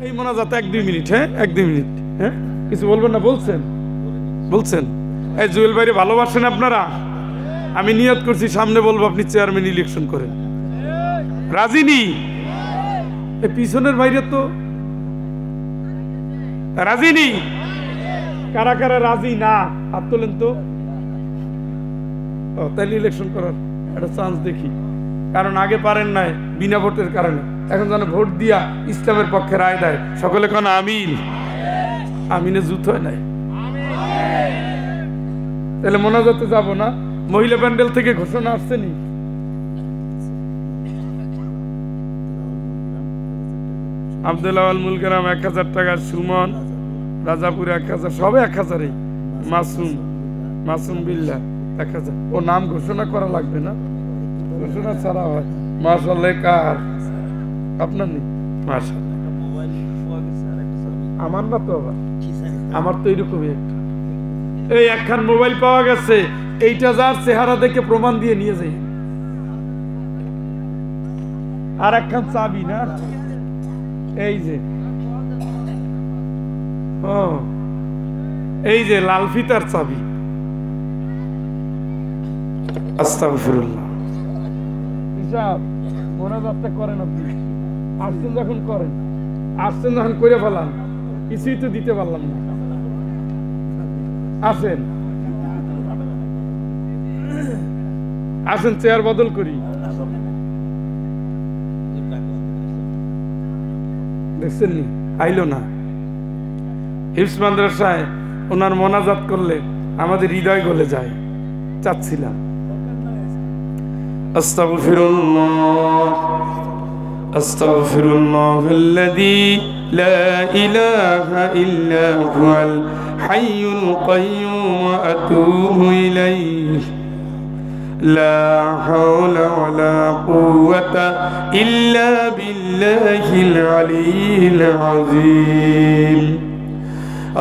এই মোনাজাত 1-2 মিনিট। হ্যাঁ, 1-2 মিনিট। হ্যাঁ, কিছু বলবেন না? বলছেন বলছেন? এই জুয়েল ভাইরে ভালোবাসেন আপনারা? আমি নিয়ত করছি সামনে বলবো আপনি চেয়ারম্যান ইলেকশন করেন। রাজি নি? এই পিছনের বাইরে তো রাজি নি? কারা কারা রাজি না হাত তোলেন তো। তাহলে ইলেকশন করার একটা চান্স দেখি, কারণ আগে পারেন নাই বিনা ভোটের কারণে, এখন যেন ভোট দিয়া ইসলামের পক্ষে রায় দেয়। সকলে কোন আমিন। আমিনে জুত হয় নাই। তাহলে মোনাজাতে যাব না? মহিলা প্যান্ডেল থেকে ঘোষণা আসছে নি? আব্দুল্লাহ আল মুলকারাম 1000 টাকা, সুমন রাজাপুর 1000, সবে 1000। মাসুম বিল্লাহ 1000। ও নাম ঘোষণা করা লাগবে না, ঘোষণা ছাড়া হয়। মাশাআল্লাহ। কার? আপনার নেই? মাশাআল্লাহ। আমার না তো, আমার তো এরকমই একটা। এই একখান মোবাইল পাওয়া গেছে, এইটা যার চেহারা দেখে প্রমাণ দিয়ে নিয়ে যাই। আর একখান চাবি না, এই যে এই যে লাল ফিতার চাবি। আস্তাগফিরুল্লাহ। হিসাব মোনাজাতটা করেন আপনি। আসছেন যখন করেন, আসছেন যখন করে ফেলান, কিছুই তো দিতে পারলাম না। আসেন আসেন, চেয়ার বদল করি। দেখছেন নি? আইলো না। হিফজ মাদ্রাসায় ওনার মোনাজাত করলে আমাদের হৃদয় গলে যায়। চাচ্ছিলাম। আস্তাগফিরুল্লাহ আস্তাগফিরুল্লাহাল্লাযী লা ইলাহা ইল্লা হুয়াল হাইয়ুল কাইয়্যুম ওয়া আতুবু ইলাইহি লা হাওলা ওয়ালা কুওয়াতা ইল্লা বিল্লাহিল আলিয়্যিল আযীম।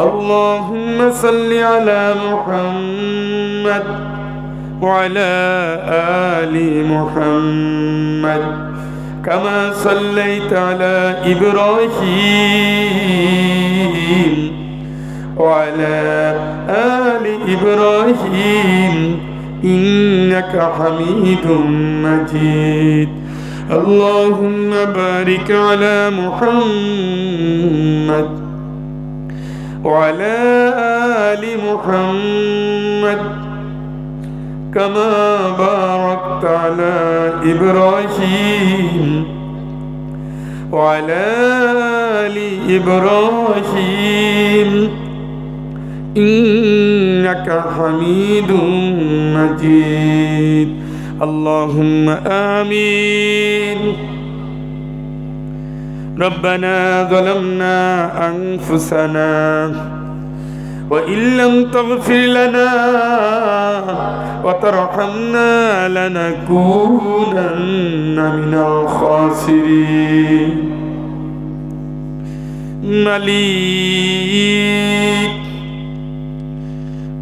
আল্লাহুম্মা সাল্লি আলা মুহাম্মাদ ওয়া আলা আলি মুহাম্মাদ কামা সাল্লাইতা আলা ইব্রাহিম ওয়া আলা আলি ইব্রাহিম ইন্নাকা হামিদুম মাজিদ। আল্লাহুম্মা বারিক আলা মুহাম্মাদ ওয়া আলা আলি মুহাম্মাদ কামা বারাকতা আলা ইব্রাহিম ওয়া আলা আলি ইব্রাহিম ইন্নাকা হামিদুম মাজিদ। আল্লাহুম্মা আমিন। রব্বানা যালামনা আনফুসানা ওয়া ইল্লাম তাগফির লানা ওয়া তারহামনা লানাকুনান্না মিনাল খাসিরিন। মালিক,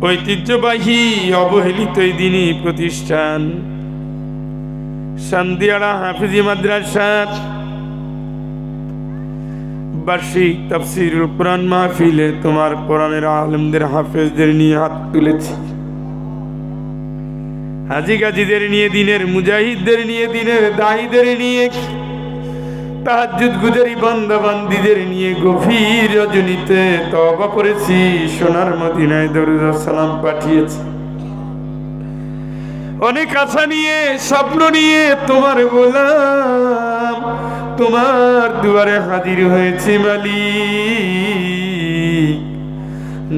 ঐতিহ্যবাহী অবহেলিত এই দিনী প্রতিষ্ঠান সান্দিয়াড়া হাফিজি মাদ্রাসার বার্ষিক তাফসীরুল কোরআন মাহফিলে তোমার কোরআনের আলেমদের, হাফেজদের নিয়ে হাত তুলেছি। হাজি গাজীদের নিয়ে, দিনের মুজাহিদদের নিয়ে, দিনের দায়ীদের নিয়ে, তাহাজ্জুদ গুজারি বান্দা বান্দীদের নিয়ে গভীর রজনীতে তওবা করেছি। সোনার মদিনায় দরুদ ও সালাম পাঠিয়েছি। অনেক আশা নিয়ে, স্বপ্ন নিয়ে তোমার গোলাম তোমার দুয়ারে হাজির হয়েছি। মালিক,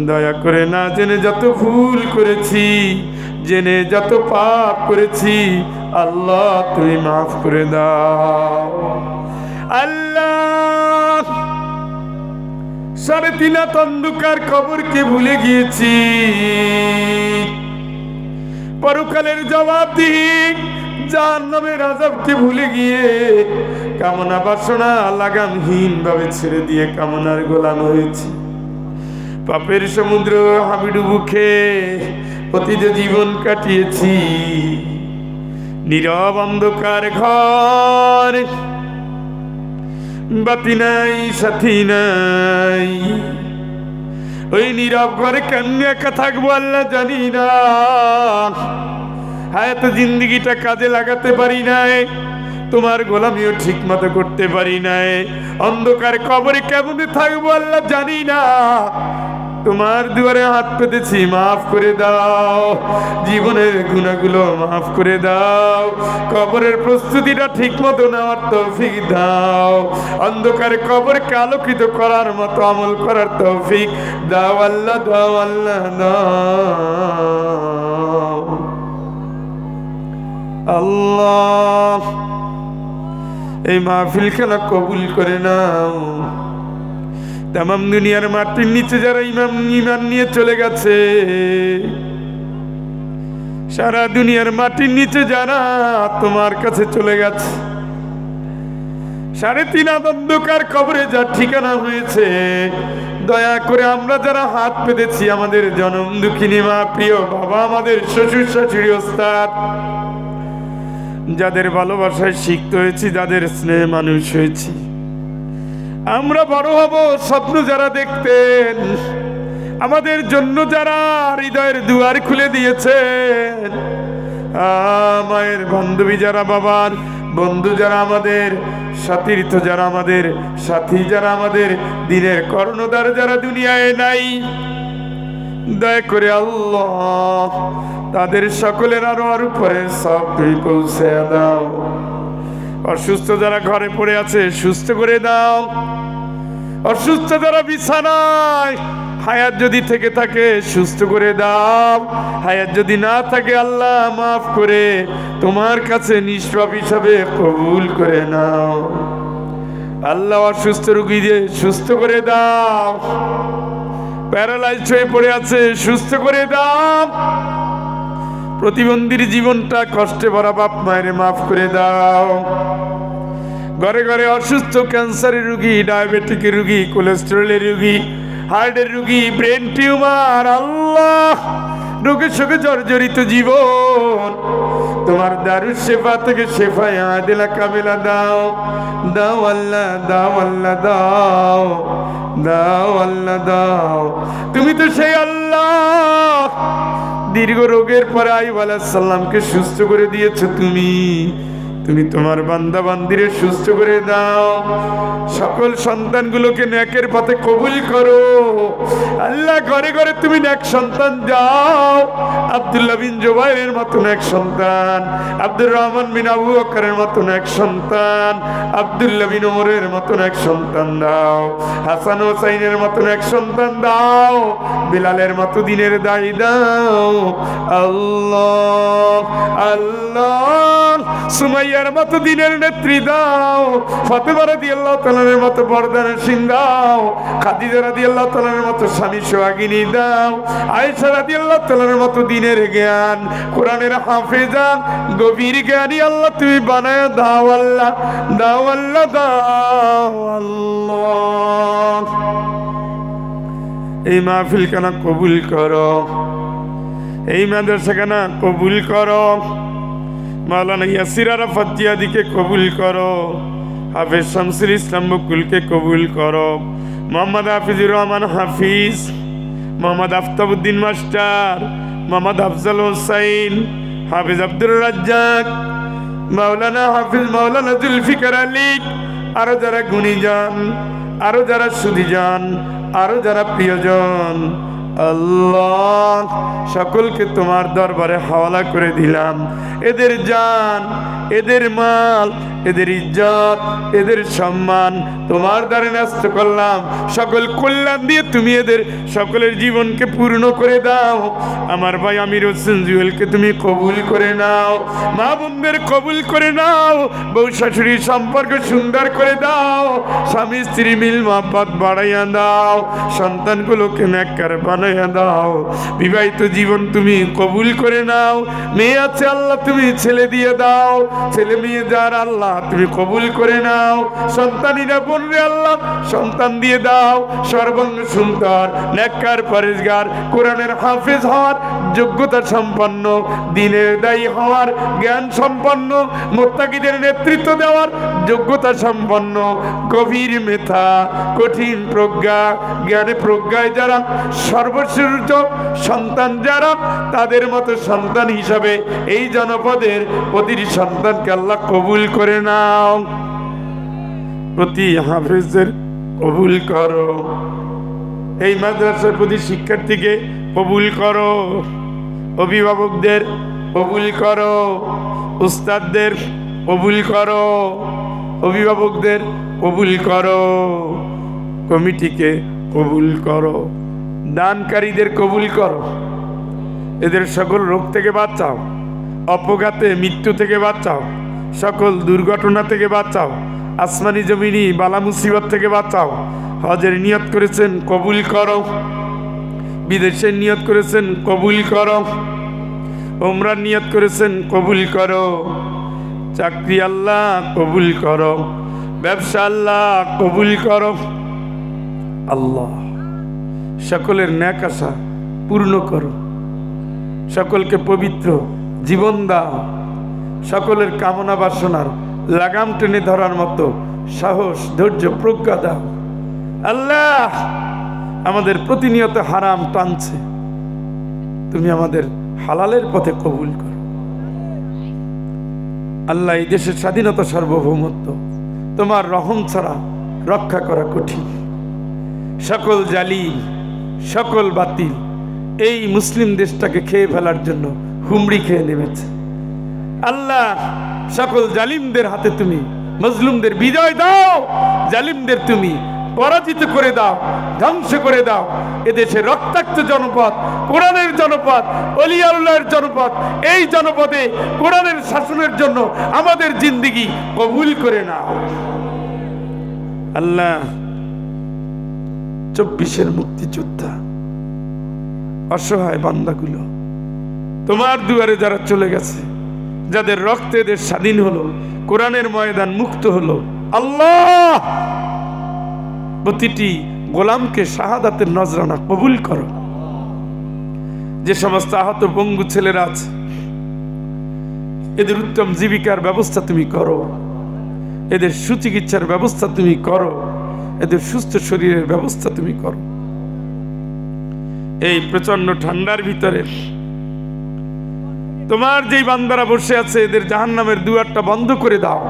দয়া করে না জেনে যত ভুল করেছি, জেনে যত পাপ করেছি, আল্লাহ তুমি মাফ করে দাও। আল্লাহ, 3.5 হাত অন্ধকার কবরকে ভুলে গিয়েছি। পরকালের জবাবদিহি, জাহান্নামের আযাবকে ভুলে গিয়ে কামনা বাসনা লাগামহীন ভাবে ছেড়ে দিয়ে কামনার গোলাম হয়েছি। পাপের সমুদ্র হাবিডুবু খেয়ে অতীত জীবন কাটিয়েছি। নীরব অন্ধকার ঘর, বাতি নাই, সাথী নাই, ওই নীরব ঘরে কেমনে একা থাকবো আল্লাহ জানি না। হায়াত জিন্দিগিটা কাজে লাগাতে পারি নাই, তোমার গোলামিও ঠিক মতো করতে পারি নাই। অন্ধকার কবরে কেমনে থাকবো আল্লাহ জানি না। তোমার দুয়ারে হাত পেতেছি, মাফ করে দাও, জীবনের গুনাহগুলো মাফ করে দাও, কবরের প্রস্তুতিটা ঠিক মতো নেওয়ার তৌফিক দাও, অন্ধকার কবরকে আলোকিত করার মতো আমল করার তৌফিক দাও আল্লাহ, দাও আল্লাহ, দাও আল্লাহ। এই মাহফিল খেলা কবুল করে নাও। তামাম দুনিয়ার মাটির নিচে যারা ইমান নিয়ে চলে গেছে, সারা দুনিয়ার মাটির নিচে যারা তোমার কাছে চলে গেছে, 3.5 অন্ধকার কবরে যার ঠিকানা হয়েছে, দয়া করে আমরা যারা হাত পেতেছি, আমাদের জনম দুঃখিনী মা, প্রিয় বাবা, আমাদের শ্বশুর শাশুড়ি, ওস্তাদ, যাদের ভালোবাসায় শিখতে হয়েছি, যাদের স্নেহে মানুষ হয়েছি, আমরা বড় হব স্বপ্ন যারা দেখতেন, আমাদের জন্য যারা হৃদয়ের দুয়ার খুলে দিয়েছেন, মায়ের বান্ধবী যারা, বাবার বন্ধু যারা, আমাদের সতীর্থ যারা, আমাদের সাথী যারা, আমাদের দিনের কর্ণধার যারা দুনিয়ায় নাই, দয়া করে আল্লাহ তাদের সকলের আরো উপরে সব তুমি পৌঁছে দাও। অসুস্থ যারা ঘরে পড়ে আছে সুস্থ করে দাও, অসুস্থ যারা বিছানায়, হায়াত যদি থেকে থাকে সুস্থ করে দাও, হায়াত যদি না থাকে আল্লাহ মাফ করে তোমার কাছে নিষ্পাপ হিসাবে কবুল করে নাও আল্লাহ। অসুস্থ রোগীদের সুস্থ করে দাও, প্যারালাইজড হয়ে পড়ে আছে সুস্থ করে দাও, প্রতিবন্ধীর জীবনটা কষ্টে ভরা বাপ মায়ের মাফ করে দাও। ঘরে ঘরে অসুস্থ ক্যান্সারের রোগী, ডায়াবেটিকের রোগী, কোলেস্টেরলের রোগী, হার্টের রোগী, ব্রেন টিউমার, আল্লাহ রোগে শোকে জর্জরিত জীবন, তোমার দারুস শেফা থেকে শেফায়ে আদিলা কামিলা দাও, দাও আল্লাহ, দাও আল্লাহ, দাও, দাও আল্লাহ, দাও। তুমি তো সেই আল্লাহ দীর্ঘ রোগের পরে আইয়ুব আলাইহিস সালামকে সুস্থ করে দিয়েছো, তুমি তোমার বান্দা বান্দিরে সুস্থ করে দাও। সকল সন্তানগুলোকে নেকের পথে কবুল করো আল্লাহ। ঘরে ঘরে তুমি নেক সন্তান দাও। আব্দুল্লাহ বিন জুবাইরের মতো নেক সন্তান, আব্দুর রহমান বিন আবু বকরের মতো নেক সন্তান, আব্দুল্লাহ বিন ওমরের মতো নেক সন্তান দাও, হাসান হোসাইনের মতো নেক সন্তান দাও, বিলালের মতো দিনের দায়ী দাও আল্লাহ, আল্লাহ। সুমাইয়ার মতো দিনের নেত্রী দাও, ফাতেমা রাদিয়াল্লাহু তাআলার মতো বরদানের সিং দাও, খাদিজা রাদিয়াল্লাহু তাআলার মতো স্বামী সোহাগিনী দাও, আয়েশা রাদিয়াল্লাহু তাআলার মতো দিনের জ্ঞান, কোরআনের হাফেজা, গভীর জ্ঞানী আল্লাহ তুমি বানায় দাও আল্লাহ, দাও আল্লাহ, দাও আল্লাহ। এই মাহফিল খানা কবুল করো, এই মাদ্রাসা খানা কবুল করো, মাওলানা ইয়াসির আরাফাত জিয়াদিকে কবুল করো, হাফেজ শামসুল ইসলাম বকুলকে কবুল করো, মোহাম্মদ হাফিজুর রহমান হাফিজ, মোহাম্মদ আফতাবউদ্দিন মাস্টার, মোহাম্মদ আফজাল হোসাইন, হাফিজ আব্দুর রাজ্জাক, মাওলানা হাফিজ মাওলানা জুলফিকার আলী, আরো যারা গুণীজন, আরো যারা সুধীজন, আরো যারা প্রিয়জন, আল্লাহ সকলকে তোমার দরবারে হাওয়ালা করে দিলাম। এদের জান, এদের মাল, এদের ইজ্জত, এদের সম্মান তোমার দ্বারে ন্যস্ত করলাম। সকল কল্যাণ দিয়ে তুমি এদের সকলের জীবনকে পূর্ণ করে দাও। আমার ভাই আমির হোসেন জুয়েলকে তুমি কবুল করে নাও, মা বোনদের কবুল করে নাও, বউ শাশুড়ির সম্পর্ক সুন্দর করে দাও, স্বামী স্ত্রী মিল মহব্বত বাড়াইয়া দাও, সন্তানগুলোকে নেককার বানাইয়া দাও, বিবাহিত জীবন তুমি কবুল করে নাও। মেয়ে আছে আল্লাহ তুমি ছেলে দিয়ে দাও, ছেলে মেয়ে যার আল্লাহ তুমি কবুল করে নাও, সন্তানিরা বোনরে আল্লাহ সন্তান দিয়ে দাও, সর্বাঙ্গ সুন্দর নেককার পরেজগার কোরআনের হাফেজ হওয়ার যোগ্যতা সম্পন্ন, দ্বীনের দায়ী হওয়ার, জ্ঞান সম্পন্ন, মুত্তাকিদের নেতৃত্ব দেওয়ার যোগ্যতা সম্পন্ন, গভীর মেধা, কঠিন প্রজ্ঞা, জ্ঞানে প্রজ্ঞায় যারা সর্বশ্রেষ্ঠ সন্তান যারা, তাদের মতো সন্তান হিসাবে এই জনপদের প্রতিটি সন্তানকে আল্লাহ কবুল করে নাও। প্রতি হাফেজদের কবুল করো, এই মাদ্রাসার প্রতি শিক্ষার্থীকে কবুল করো, অভিভাবকদের কবুল করো, উস্তাদদের কবুল করো, অভিভাবকদের কবুল করো, কমিটিকে কবুল করো, দানকারীদের কবুল করো, এদের সকল রোগ থেকে বাঁচাও, অপঘাতে মৃত্যু থেকে বাঁচাও, সকল দুর্ঘটনা থেকে বাঁচাও, আসমানি জমিনি বালা মুসিবত থেকে বাঁচাও। হজের নিয়ত করেছেন কবুল করো, বিদেশের নিয়ত করেছেন কবুল করো, উমরার নিয়ত করেছেন কবুল করো, চাকরি আল্লাহ কবুল করো, ব্যবসা আল্লাহ কবুল করো। আল্লাহ সকলের ন্যাক আশা পূর্ণ করো, সকলকে পবিত্র জীবন দাও, সকলের কামনা বাসনার লাগাম টেনে ধরার মতো সাহস, ধৈর্য, প্রজ্ঞা দাও। আল্লাহ আমাদের প্রতিনিয়ত হারাম টানছে, তুমি আমাদের হালালের পথে কবুল করো। আল্লাহ এই দেশের স্বাধীনতা, সার্বভৌমত্ব তোমার রহম ছাড়া রক্ষা করা কঠিন। সকল জালিম, সকল বাতিল এই মুসলিম দেশটাকে খেয়ে ফেলার জন্য হুমড়ি খেয়ে নেমেছে। আল্লাহ সকল জালিমদের হাতে তুমি মজলুমদের বিজয় দাও, জালিমদের তুমি পরাজিত করে দাও, ধ্বংস করে দাও। এদেশে রক্তাক্ত জনপদ, কোরআনের জনপদ, ওলিয়া আল্লাহর জনপদ, এই জনপদে কোরআনের শাসনের জন্য আমাদের জিন্দেগি কবুল করে নাও। আল্লাহ 24-এর মুক্তিযোদ্ধা অসহায় বান্দাগুলো তোমার দুয়ারে যারা চলে গেছে, যাদের রক্তে দেশ স্বাধীন হলো, কোরআনের ময়দান মুক্ত হলো, আল্লাহ প্রতিটি গোলামকে শাহাদাতের নজরানা কবুল করো। যে সমস্ত আহত পঙ্গু ছেলেরা আছে, এদের উত্তম জীবিকার ব্যবস্থা তুমি করো, এদের সুচিকিৎসার ব্যবস্থা তুমি করো, এদের সুস্থ শরীরের ব্যবস্থা তুমি করো। এই প্রচন্ড ঠান্ডার ভিতরে তোমার যেই বান্দারা বসে আছে, এদের জাহান্নামের দুয়ারটা বন্ধ করে দাও,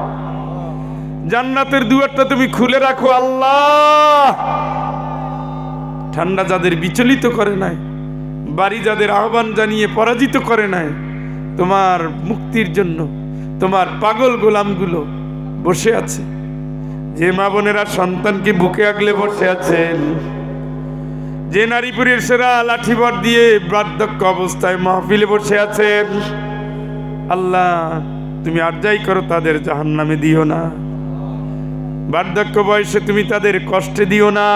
জান্নাতের দুয়ারটা তুমি খুলে রাখো। আল্লাহ ঠান্ডা যাদের বিচলিত করে নাই, বাড়ি যাদের আহ্বান জানিয়ে পরাজিত করে নাই, তোমার মুক্তির জন্য তোমার পাগল গোলামগুলো বসে আছে। যে মা বোনেরা সন্তানকে বুকে আগলে বসে আছেন, যে নারী পুরুষেরা লাঠিবর দিয়ে বার্ধক্য অবস্থায় মাহফিলে বসে আছেন, আল্লাহ তুমি আর যাই করো তাদের জাহান্নামে দিও না, বার্ধক্য বয়সে তুমি তাদের কষ্টে দিও না।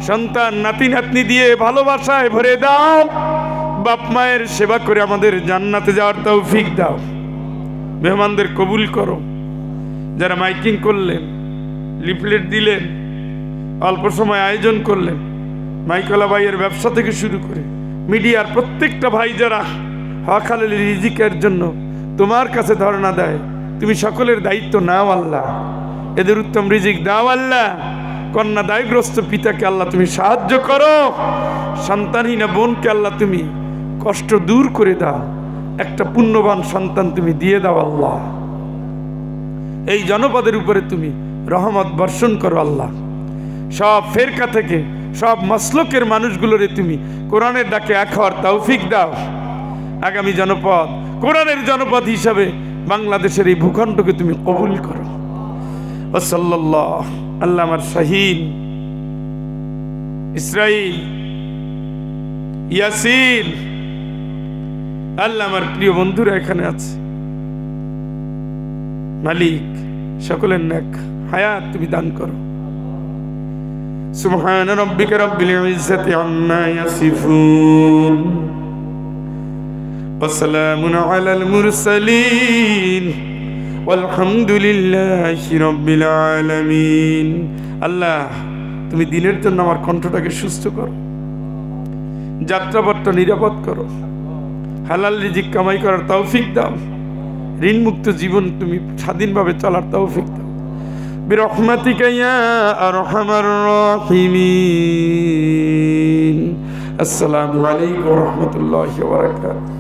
সন্তান নাতি নাতনি দিয়ে ভালোবাসায় ভরে দাও, বাপ মায়ের সেবা করে আমাদের জান্নাতে যাওয়ার তৌফিক দাও। মেহমানদের কবুল করো, যারা মাইকিং করলেন, লিফলেট দিলেন, অল্প সময় আয়োজন করলেন, মাইকলা ভাইয়ের ব্যবসা থেকে শুরু করে মিডিয়ার প্রত্যেকটা ভাই যারা হক হালাল রিজিকের জন্য তোমার কাছে ধর্ণা দেয়, তুমি সকলের দায়িত্ব নাও আল্লাহ, এদের উত্তম রিজিক দাও আল্লাহ। কন্যা দায়গ্রস্ত পিতাকে আল্লাহ তুমি সাহায্য করো, সন্তানহীনা বোনকে আল্লাহ তুমি কষ্ট দূর করে দাও, একটা পুণ্যবান সন্তান তুমি দিয়ে দাও আল্লাহ। এই জনপদের উপরে তুমি রহমত বর্ষণ করো আল্লাহ। সব ফেরকা থেকে, সব মাসলুকের মানুষগুলোরে তুমি কোরআনের ডাকে এক হওয়ার তৌফিক দাও। আগামী জনপদ কোরআনের জনপদ হিসাবে বাংলাদেশের এই ভূখণ্ডকে তুমি কবুল করো। সাল্লাল্লাহু আল্লাহ আমার শাহীন ইসরাইল ইয়াসিন, আল্লাহ আমার প্রিয় বন্ধুরা এখানে আছে, মালিক সকলের নেক হায়াত তুমি দান করো। সুবহান রাব্বিকা রাব্বিল ইজ্জাতি আম্মা ইয়াসিফুন ওয়া সালামুন আলাল মুরসালিন আলহামদুলিল্লাহি রাব্বিল আলামিন। আল্লাহ তুমি দিনের জন্য আমার কণ্ঠটাকে সুস্থ করো, যাত্রাপথটা নিরাপদ করো, হালাল রিজিক কামাই করার তৌফিক দাও, ঋণ মুক্ত জীবন তুমি স্বাধীনভাবে চলার তৌফিক দাও বিরহমাতিকা ইয়া আরহামার রাহিমিন। আসসালামু আলাইকুম ওয়া রাহমাতুল্লাহি ওয়া বারাকাতুহু।